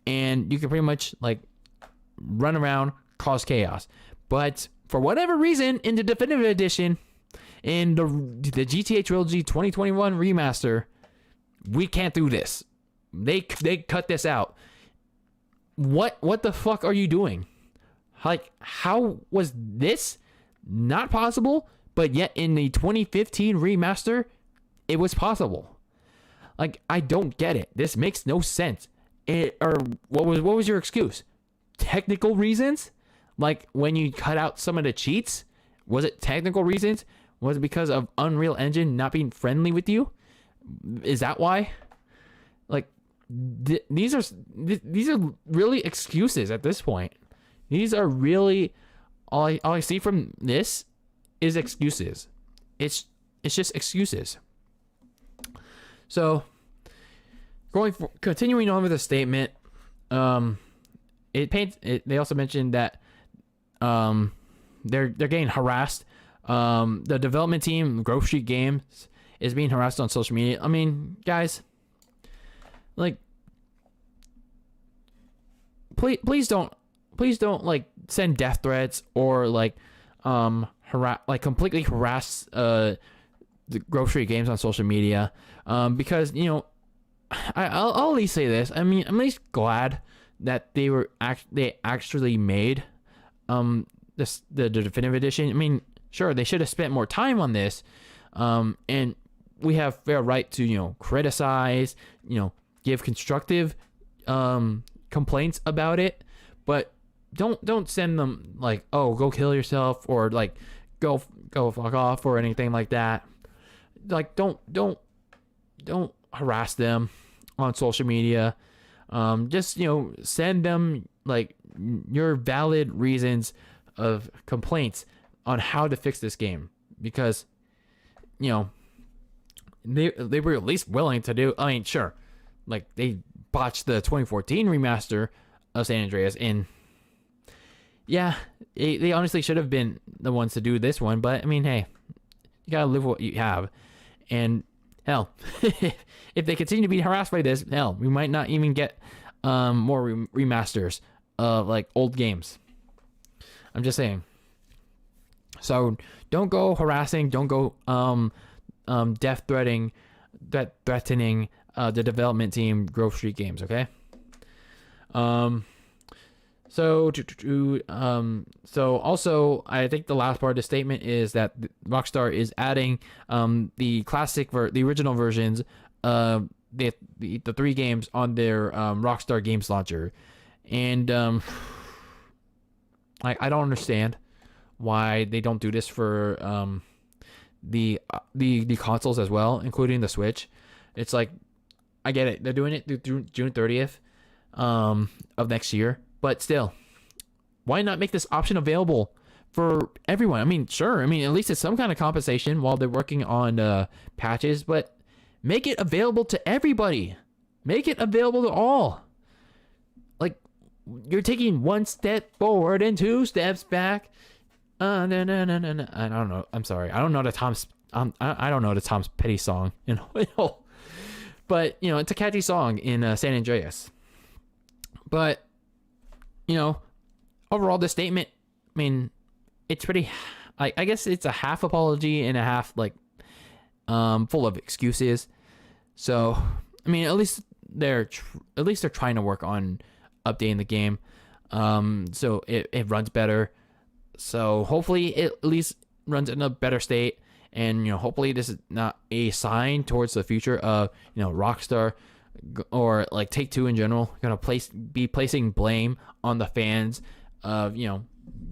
and you can pretty much like run around, cause chaos. But for whatever reason, in the definitive edition, in the GTA Trilogy 2021 Remaster, we can't do this. They cut this out. What the fuck are you doing? Like, how was this not possible, but yet in the 2015 remaster, it was possible? Like, I don't get it. This makes no sense. Or what was your excuse? Technical reasons? Like, when you cut out some of the cheats, was it technical reasons? Was it because of Unreal Engine not being friendly with you? Is that why? Like, these are really excuses at this point. These are really all I see from this is excuses. It's just excuses. So continuing on with the statement, they also mentioned that they're getting harassed. The development team, Grove Street Games, is being harassed on social media. I mean, guys, like, please don't like send death threats or like completely harass the Grove Street Games on social media, because I'll at least say this. I mean, I'm at least glad that they actually made the definitive edition. I mean, sure, they should have spent more time on this, and we have fair right to criticize, give constructive complaints about it, but don't send them like, oh, go kill yourself, or like go fuck off, or anything like that. Like, don't harass them on social media. Just send them like your valid reasons of complaints on how to fix this game, because they were at least willing to do. I mean, sure, like they botched the 2014 remaster of San Andreas, and yeah, they honestly should have been the ones to do this one. But I mean, hey, you gotta live with what you have, and hell, if they continue to be harassed by this, hell, we might not even get more remasters of like old games. I'm just saying. So don't go harassing, don't go death threatening the development team, Grove Street Games. Okay. So also, I think the last part of the statement is that Rockstar is adding the the original versions of the 3 games on their Rockstar Games launcher, and I don't understand why they don't do this for the consoles as well, including the Switch. It's like, I get it, they're doing it through June 30th of next year, but still, why not make this option available for everyone? I mean, sure, I mean, at least it's some kind of compensation while they're working on patches, but make it available to everybody. Make it available to all. Like, you're taking 1 step forward and 2 steps back. No. I don't know. I'm sorry. I don't know the Tom's. I don't know the Tom's Petty song. But it's a catchy song in San Andreas. But overall, the statement, I mean, it's pretty. I guess it's a half apology and a half full of excuses. So I mean, at least they're trying to work on updating the game, so it runs better. So hopefully it at least runs in a better state, and hopefully this is not a sign towards the future of Rockstar or Take-Two in general gonna be placing blame on the fans of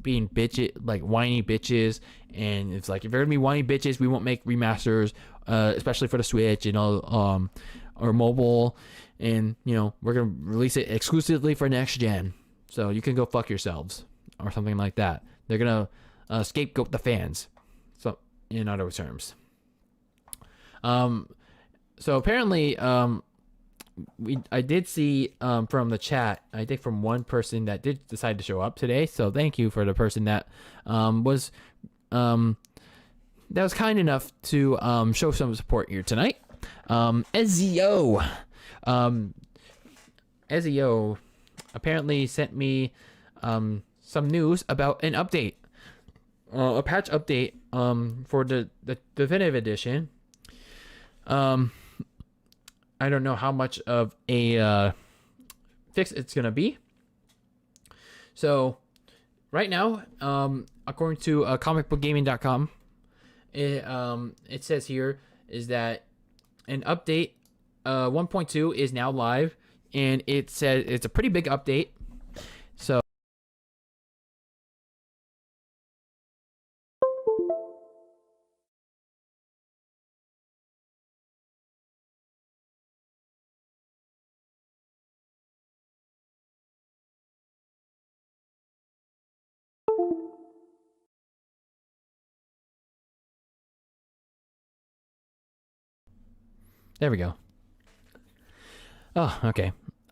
being whiny bitches. And it's like, if you're gonna be whiny bitches, we won't make remasters, especially for the Switch, or mobile, and we're gonna release it exclusively for next gen, so you can go fuck yourselves, or something like that. They're gonna scapegoat the fans, so in other terms. So apparently, I did see from the chat, I think from one person that did decide to show up today. So thank you for the person that was kind enough to show some support here tonight. Ezio apparently sent me some news about an update, a patch update for the definitive edition. I don't know how much of a fix it's gonna be. So right now, according to comicbookgaming.com, it says here is that an update 1.2 is now live, and it said it's a pretty big update. So there we go. Oh, okay.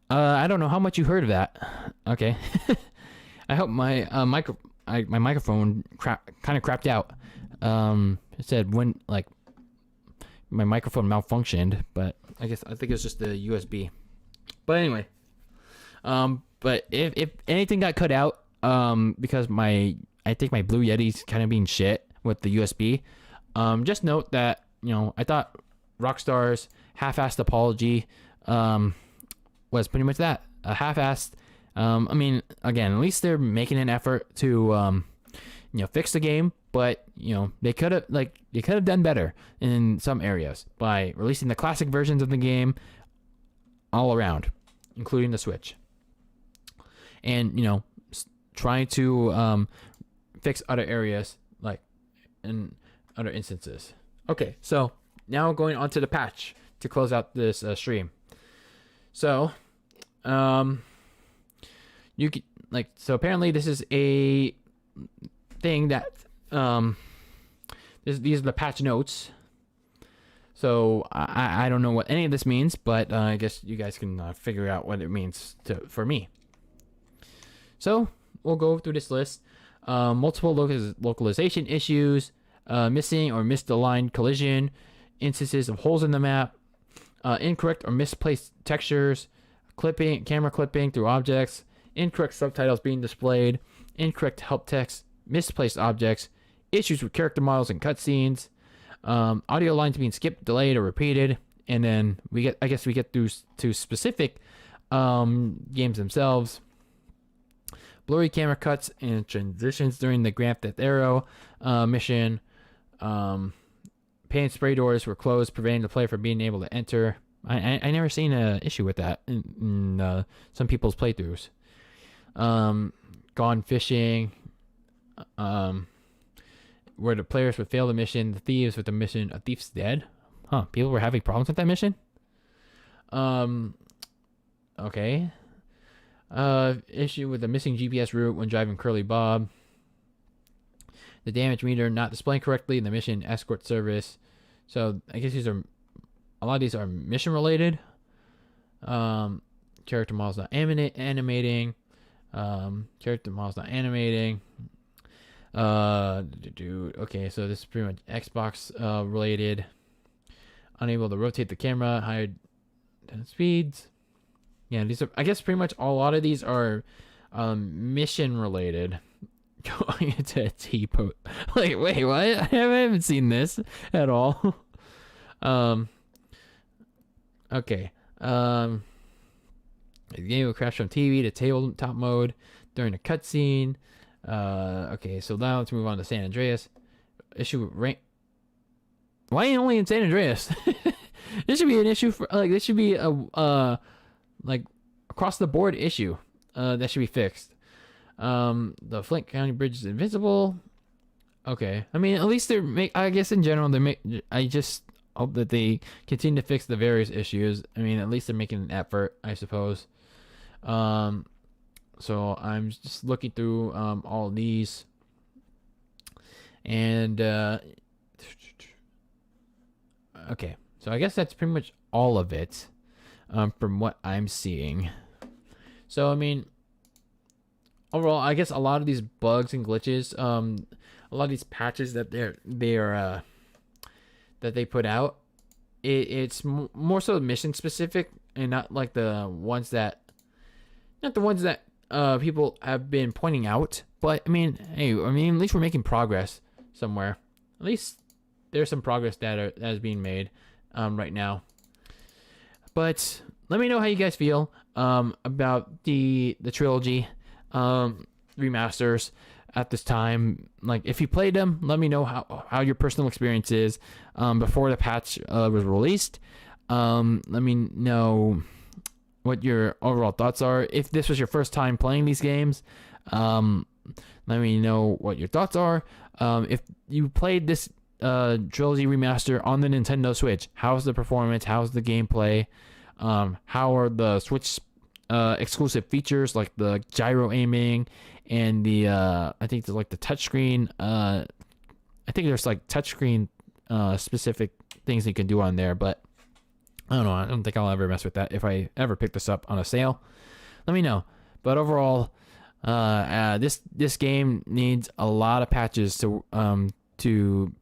I don't know how much you heard of that. Okay. I hope my my microphone kind of crapped out. It said when my microphone malfunctioned, but I think it's just the USB. But anyway, but if anything got cut out, because I think my Blue Yeti's kind of being shit with the USB, just note that I thought Rockstar's half-assed apology was pretty much that, a half-assed. I mean, again, at least they're making an effort to fix the game, but they could have done better in some areas by releasing the classic versions of the game all around, including the Switch, and trying to fix other areas in other instances. Okay, so now going on to the patch to close out this stream. So, you can, so apparently this is a thing that these are the patch notes. So I don't know what any of this means, but I guess you guys can figure out what it means for me. So we'll go through this list. Multiple localization issues, missing or misaligned collision, instances of holes in the map, incorrect or misplaced textures, camera clipping through objects, incorrect subtitles being displayed, incorrect help text, misplaced objects, issues with character models and cutscenes, audio lines being skipped, delayed, or repeated, and then I guess we get through to specific games themselves. Blurry camera cuts and transitions during the Grand Theft Auto mission. Paint spray doors were closed, preventing the player from being able to enter. I never seen an issue with that in some people's playthroughs. Gone fishing, where the players would fail the mission. The thieves with the mission, a thief's dead. Huh? People were having problems with that mission. Okay. Issue with the missing GPS route when driving Curly Bob. The damage meter not displaying correctly in the mission escort service. So I guess a lot of these are mission related. Character models not animating. Character models not animating. Okay, so this is pretty much Xbox related. Unable to rotate the camera, higher speeds. Yeah, these are, I guess, pretty much a lot of these are mission related. Going into a T-pose. Like, wait, what? I haven't seen this at all. Okay. The game will crash from TV to tabletop mode during a cutscene. Okay, so now let's move on to San Andreas. Issue with rank. Why only in San Andreas? This should be an issue for this should be a like across the board issue. That should be fixed. The Flint County Bridge is invisible. Okay, I mean at least I guess in general I just hope that they continue to fix the various issues. I mean at least they're making an effort, I suppose. So I'm just looking through all of these, and okay, so I guess that's pretty much all of it from what I'm seeing. So I mean, overall, I guess a lot of these bugs and glitches, a lot of these patches that that they put out, it's more so mission specific and not like the ones that people have been pointing out. But I mean, hey, at least we're making progress somewhere. At least there's some progress that is being made right now. But let me know how you guys feel about the trilogy remasters at this time. Like, if you played them, let me know how your personal experience is before the patch was released. Let me know what your overall thoughts are. If this was your first time playing these games, let me know what your thoughts are. If you played this Trilogy Remaster on the Nintendo Switch, how's the performance? How's the gameplay? How are the Switch exclusive features like the gyro aiming and the I think there's like the touchscreen. I think there's like touchscreen specific things you can do on there, but I don't know. I don't think I'll ever mess with that if I ever pick this up on a sale. Let me know. But overall, this game needs a lot of patches to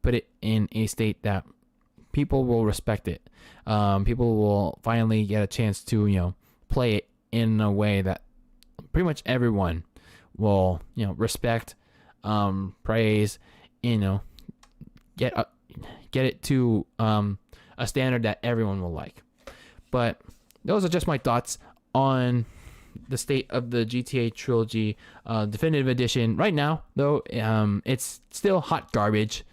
put it in a state that people will respect it. People will finally get a chance to play it in a way that pretty much everyone will respect, praise, get it to a standard that everyone will like. But those are just my thoughts on the state of the GTA Trilogy Definitive Edition right now. Though it's still hot garbage,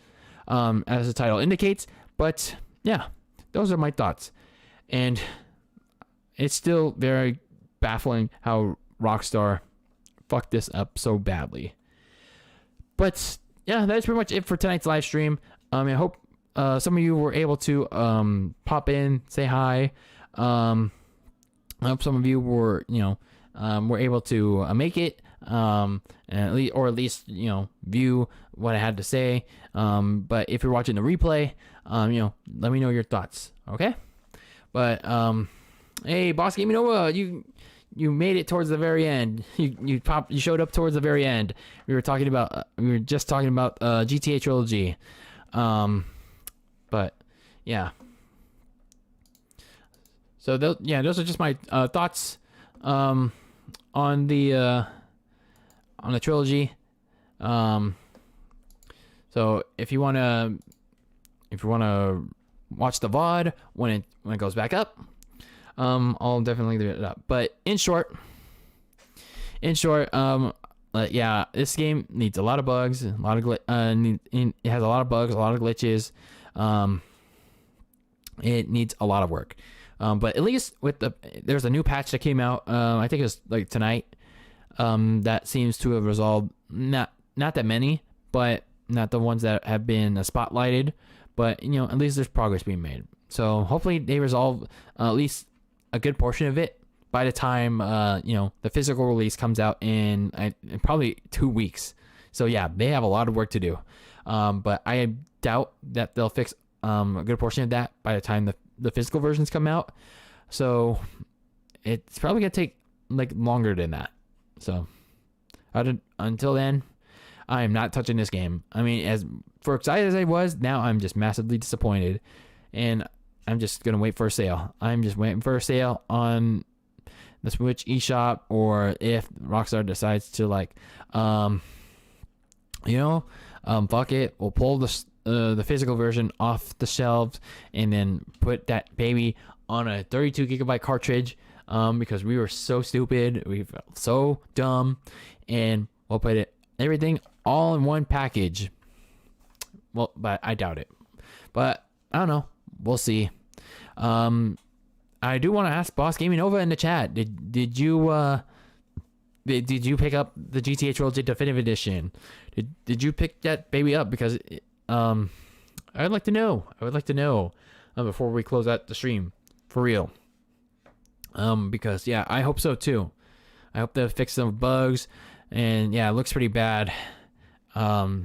as the title indicates. But yeah, those are my thoughts, and it's still very baffling how Rockstar fucked this up so badly. But yeah, that's pretty much it for tonight's live stream. I hope some of you were able to pop in, say hi. I hope some of you were were able to make it, or at least view what I had to say. But if you're watching the replay, let me know your thoughts. Okay. But hey, Boss Game Nova, you made it towards the very end. You showed up towards the very end. We were just talking about GTA Trilogy. But yeah. So those are just my thoughts on the trilogy. So if you wanna watch the VOD when it goes back up. I'll definitely leave it up. But in short, yeah, this game needs a lot of bugs, a lot of it has a lot of bugs, a lot of glitches. It needs a lot of work. But at least there's a new patch that came out. I think it was like tonight. That seems to have resolved not that many, but not the ones that have been spotlighted. But at least there's progress being made. So hopefully they resolve at least a good portion of it by the time the physical release comes out in probably 2 weeks. So yeah, they have a lot of work to do. But I doubt that they'll fix a good portion of that by the time the physical versions come out. So it's probably gonna take like longer than that. So until then, I am not touching this game. I mean, as for excited as I was, now I'm just massively disappointed, and I'm just gonna wait for a sale. I'm just waiting for a sale on the Switch eShop, or if Rockstar decides to fuck it, we'll pull the physical version off the shelves and then put that baby on a 32 gigabyte cartridge. Because we were so stupid, we felt so dumb, and we'll put everything all in one package. Well, but I doubt it. But I don't know. We'll see. I do want to ask Boss Gaming Nova in the chat. Did you pick up the GTA Trilogy Definitive Edition? Did you pick that baby up? Because I would like to know. Before we close out the stream, for real. Because yeah, I hope so too. I hope they'll fix some bugs, and yeah, it looks pretty bad. I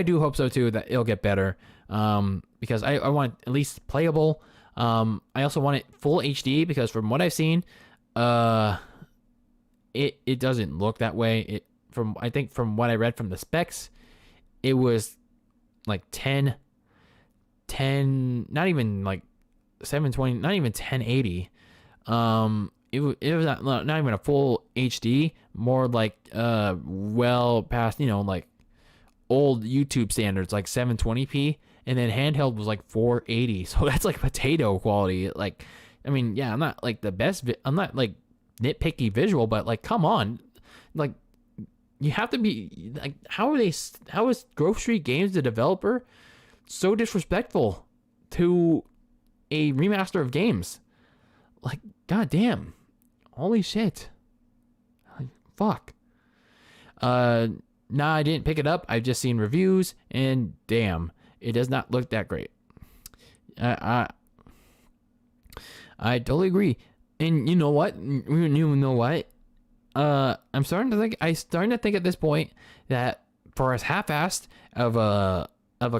do hope so too, that it'll get better. Because I want at least playable. I also want it full HD, because from what I've seen, it doesn't look that way. I think from what I read from the specs, it was like 10, not even like 720, not even 1080. It was not even a full HD, more like well past like old YouTube standards, like 720p, and then handheld was like 480. So that's like potato quality. Like, I mean, yeah, I'm not like the best. I'm not like nitpicky visual, but like, come on, like you have to be like, how is Grove Street Games, the developer, so disrespectful to a remaster of games? Like, goddamn, holy shit, like, fuck. Nah, I didn't pick it up. I've just seen reviews, and damn, it does not look that great. I totally agree. And you know what? I'm starting to think at this point that for as half-assed of a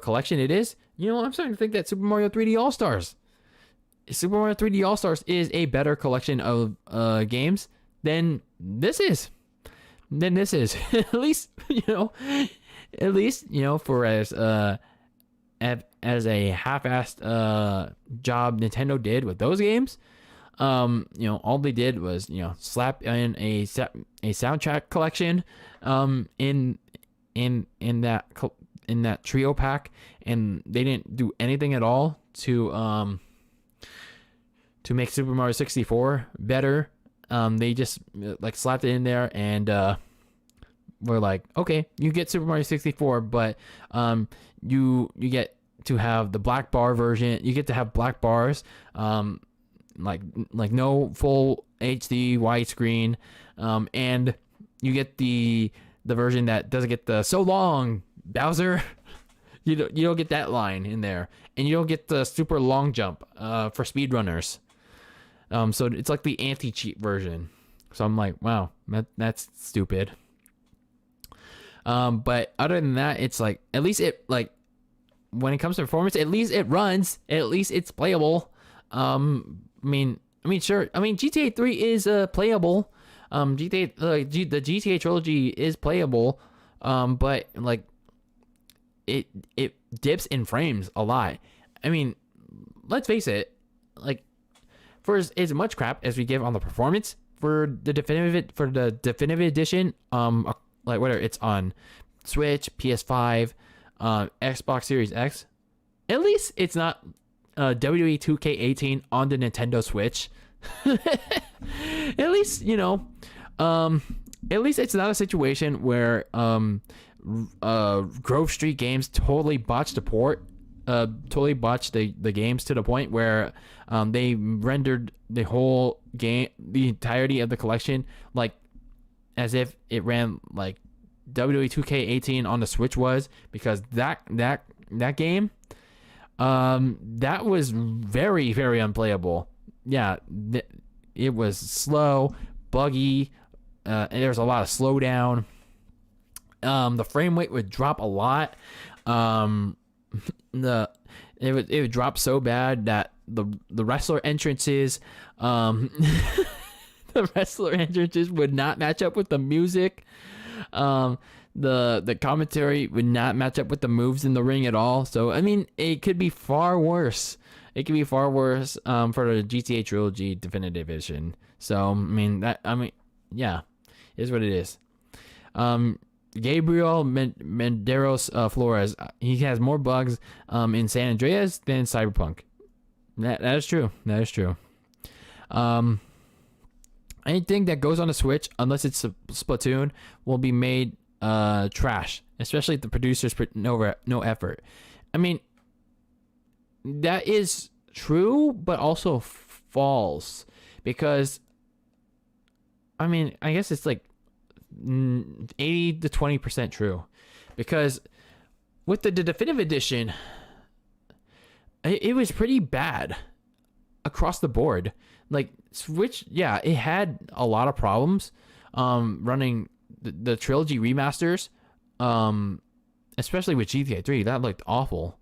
collection it is, I'm starting to think that Super Mario 3D All-Stars is a better collection of games than this is. At least for as a half-assed job Nintendo did with those games. All they did was slap in a soundtrack collection in that trio pack, and they didn't do anything at all to make Super Mario 64 better. They just like slapped it in there, and we're like, okay, you get Super Mario 64, but you get to have the black bar version. You get to have black bars, like no full HD widescreen, and you get the version that doesn't get the so long Bowser. You don't get that line in there, and you don't get the super long jump for speedrunners. So it's like the anti-cheat version. So I'm like, wow, that's stupid. But other than that, it's like, at least it, like, when it comes to performance, at least it runs. At least it's playable. I mean, sure. I mean, GTA 3 is playable. The GTA Trilogy is playable. But like, it dips in frames a lot. I mean, let's face it. Like, for as much crap as we give on the performance for the definitive edition, like whether it's on Switch, PS5, Xbox Series X, At least it's not WWE 2K18 on the Nintendo Switch. At least, you know, at least it's not a situation where Grove Street Games totally botched the port, totally botched the games to the point where they rendered the whole game, the entirety of the collection, like as if it ran like WWE 2K18 on the Switch was, because that game, that was very, very unplayable. Yeah, it was slow, buggy, and there was a lot of slowdown. The frame rate would drop a lot. It would drop so bad that the wrestler entrances, the wrestler entrances would not match up with the music. The commentary would not match up with the moves in the ring at all. So I mean, it could be far worse. It could be far worse for the GTA Trilogy Definitive Edition. So yeah, is what it is. Gabriel Menderos Flores, he has more bugs in San Andreas than Cyberpunk. That is true. That is true. Anything that goes on the Switch, unless it's Splatoon, will be made trash, especially if the producers put no effort. I mean, that is true, but also false, because I mean, I guess it's like 80 to 20% true, because with the definitive edition, it was pretty bad across the board. Like Switch, yeah, it had a lot of problems running the Trilogy Remasters, especially with GTA 3. That looked awful.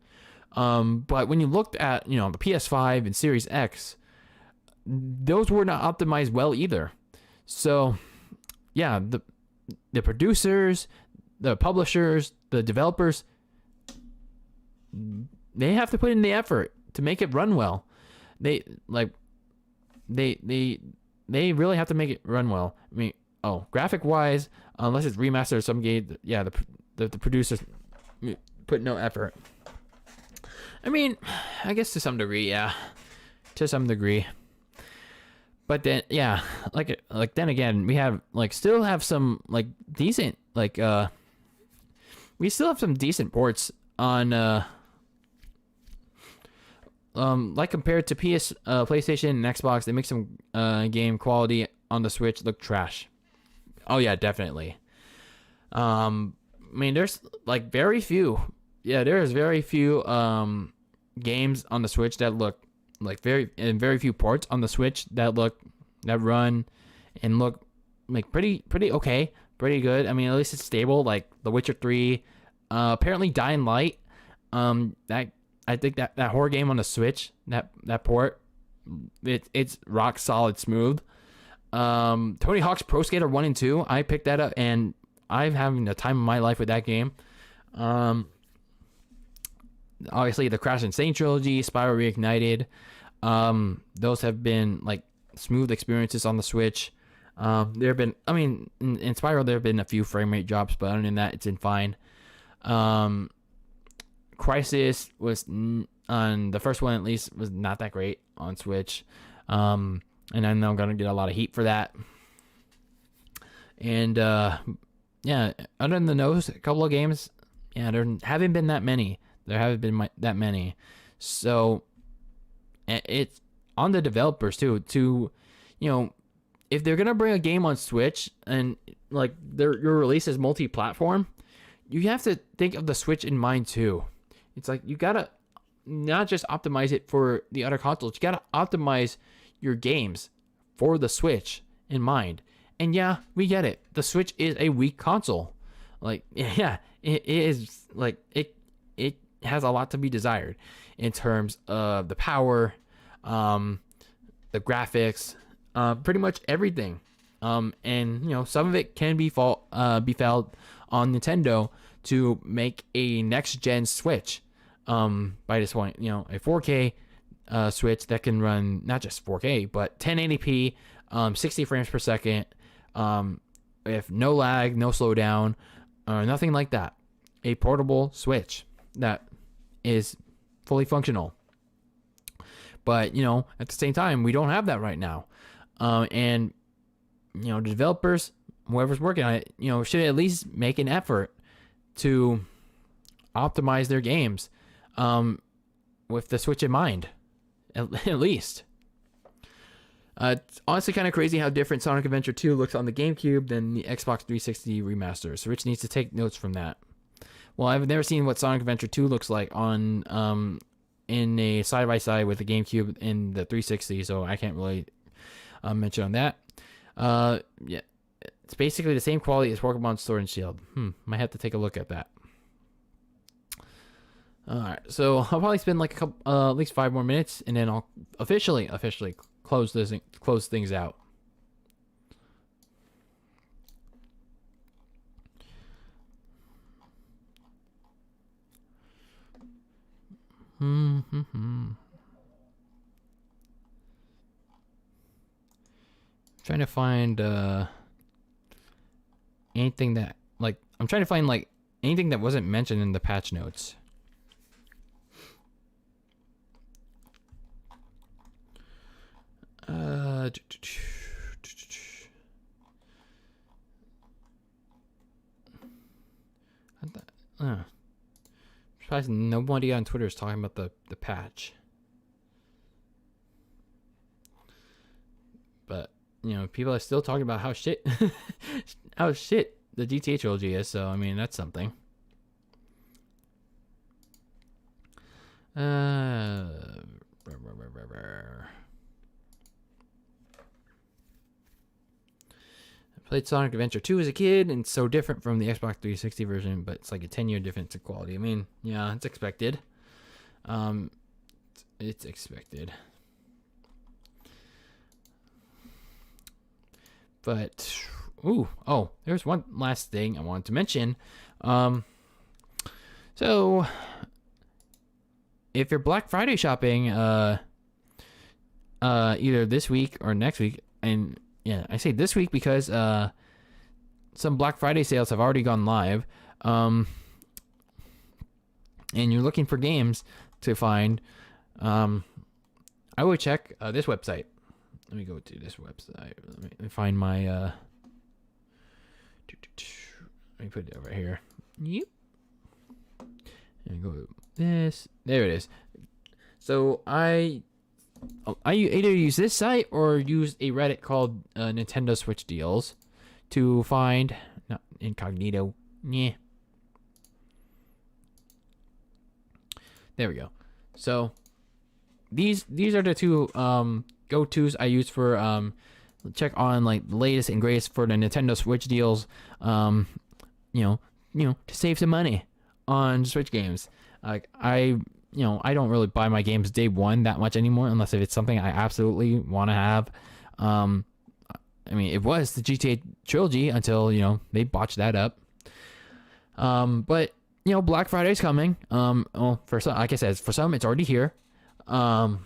But when you looked at, you know, the PS5 and Series X, those were not optimized well either. So yeah, the producers, the publishers, the developers, they have to put in the effort to make it run well. They really have to make it run well. I mean, graphic wise, unless it's remastered or some game, yeah, the producers put no effort. I mean, I guess to some degree, yeah, to some degree. But then, yeah, like then again, we have still have some decent we still have some decent ports on compared to PlayStation and Xbox. They make some game quality on the Switch look trash. Oh yeah, definitely. I mean, there's very few. Yeah, there's very few games on the Switch that look very few ports on the Switch that run and look pretty okay, pretty good. I mean, at least it's stable. Like The Witcher 3, apparently Dying Light. That I think that horror game on the Switch, that port, it's rock solid smooth. Tony Hawk's Pro Skater 1 and 2, I picked that up and I'm having the time of my life with that game. Obviously the Crash and Sane trilogy, Spyro Reignited, those have been smooth experiences on the Switch. There have been, I mean, in Spyro there have been a few frame rate drops, but other than that, it's been fine. Crisis was on the first one, at least, was not that great on Switch. And I know I'm gonna get a lot of heat for that. And yeah, other than those a couple of games, yeah, there haven't been that many. There haven't been that many. So it's on the developers too, you know, if they're gonna bring a game on Switch and your release is multi-platform, you have to think of the Switch in mind too. It's you gotta not just optimize it for the other consoles. You gotta optimize your games for the Switch in mind. And yeah, we get it. The Switch is a weak console. Yeah, it is it has a lot to be desired in terms of the power, the graphics, pretty much everything. And you know, some of it can be felt on Nintendo to make a next gen Switch. By this point, you know, a 4K Switch that can run not just 4K but 1080p, 60 frames per second, with no lag, no slowdown, nothing like that. A portable Switch that is fully functional. But, you know, at the same time, we don't have that right now. And, you know, the developers, whoever's working on it, you know, should at least make an effort to optimize their games with the Switch in mind, at least. It's honestly kind of crazy how different Sonic Adventure 2 looks on the GameCube than the Xbox 360 remaster. So Rich needs to take notes from that. Well, I've never seen what Sonic Adventure 2 looks like on in a side-by-side with the GameCube and the 360, so I can't really mention on that. Yeah, it's basically the same quality as Pokemon Sword and Shield. Might have to take a look at that. Alright, so I'll probably spend like a couple, at least 5 more minutes, and then I'll officially close things out. Trying to find anything that I'm trying to find anything that wasn't mentioned in the patch notes. Surprised nobody on Twitter is talking about the patch. But, you know, people are still talking about how shit the GTA trilogy is, so I mean that's something. I played Sonic Adventure 2 as a kid, and it's so different from the Xbox 360 version, but it's like a 10-year difference in quality. I mean, yeah, it's expected. It's expected. But, there's one last thing I wanted to mention. So, if you're Black Friday shopping, either this week or next week, and yeah, I say this week because some Black Friday sales have already gone live, and you're looking for games to find, I would check this website. Let me go to this website. Let me find my. Let me put it over here. Yep. And go to this. There it is. So I either use this site or use a Reddit called Nintendo Switch Deals to find not incognito. Yeah. There we go. So these are the two go-tos I use for check on the latest and greatest for the Nintendo Switch deals. You know, to save some money on Switch games. I don't really buy my games day one that much anymore unless if it's something I absolutely want to have. I mean, it was the GTA Trilogy until, they botched that up. But, Black Friday's coming. Well, for some, like I said, for some, it's already here. And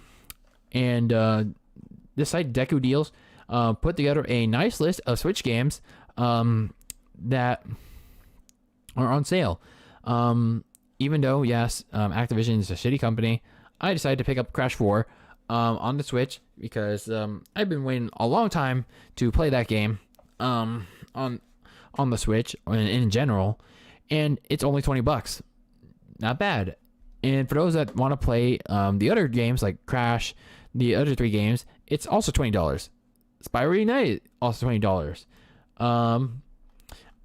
this site, Deku Deals, put together a nice list of Switch games that are on sale. Even though, yes, Activision is a shitty company, I decided to pick up Crash 4 on the Switch because I've been waiting a long time to play that game on the Switch in general, and it's only $20. Not bad. And for those that want to play the other games like Crash, the other 3 games, it's also $20. Spyro Reignited, also $20.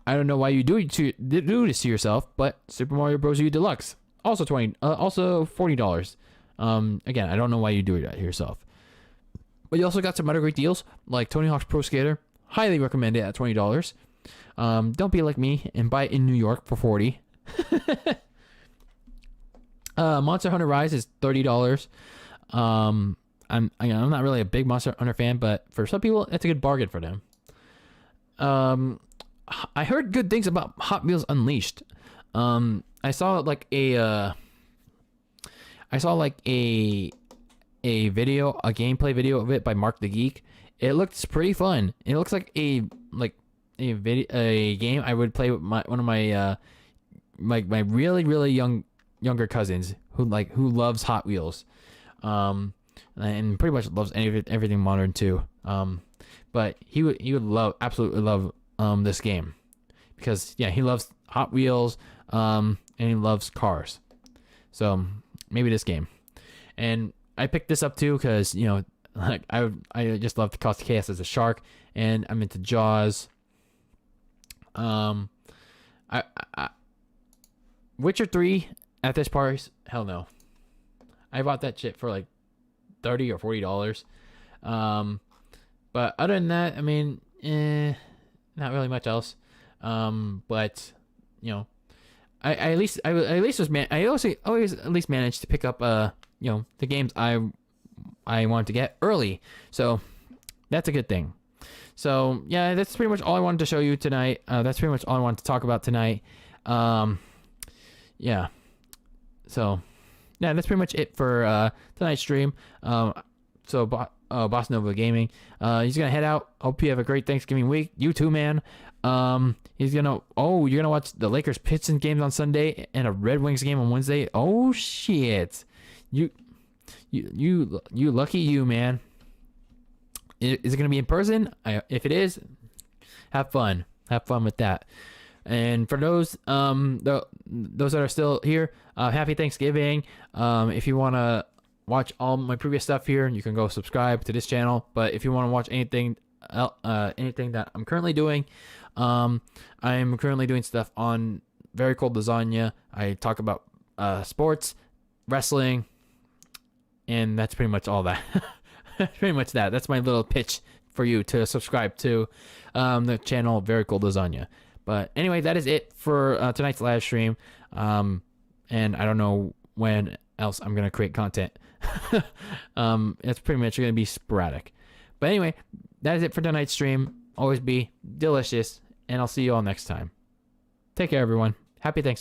I don't know why you do this to yourself, but Super Mario Bros. U Deluxe, also $40. Again, I don't know why you do it to yourself. But you also got some other great deals, like Tony Hawk's Pro Skater. Highly recommend it at $20. Don't be like me and buy it in New York for $40. Monster Hunter Rise is $30. I'm not really a big Monster Hunter fan, but for some people, that's a good bargain for them. I heard good things about Hot Wheels Unleashed. I saw a video, a gameplay video of it by Mark the Geek. It looks pretty fun. It looks like a game I would play with one of my my really really young younger cousins who loves Hot Wheels, and pretty much loves everything modern too. But he would absolutely love this game because yeah, he loves Hot Wheels, and he loves cars. So maybe this game. And I picked this up too because like I just love the Cost of Chaos as a shark, and I'm into Jaws. Witcher 3 at this price, hell no. I bought that shit for like $30 or $40. But other than that, I mean, not really much else. But I at least always at least managed to pick up the games I wanted to get early. So that's a good thing. So yeah, that's pretty much all I wanted to show you tonight. That's pretty much all I wanted to talk about tonight. Yeah. So yeah, that's pretty much it for tonight's stream. So Boss Nova Gaming, he's gonna head out. Hope you have a great Thanksgiving week. You too, man. You're gonna watch the Lakers Pistons games on Sunday and a Red Wings game on Wednesday. Oh shit, you lucky you, man. Is it gonna be in person? If it is, have fun with that. And for those those that are still here, happy Thanksgiving. If you wanna watch all my previous stuff here, you can go subscribe to this channel. But if you want to watch anything that I'm currently doing, I'm currently doing stuff on Very Cold Lasagna. I talk about sports, wrestling, and that's pretty much all that. That's pretty much that. That's my little pitch for you to subscribe to the channel Very Cold Lasagna. But anyway, that is it for tonight's live stream. And I don't know when else I'm gonna create content. It's pretty much gonna be sporadic. But anyway, that is it for tonight's stream. Always be delicious, and I'll see you all next time. Take care, everyone. Happy Thanksgiving.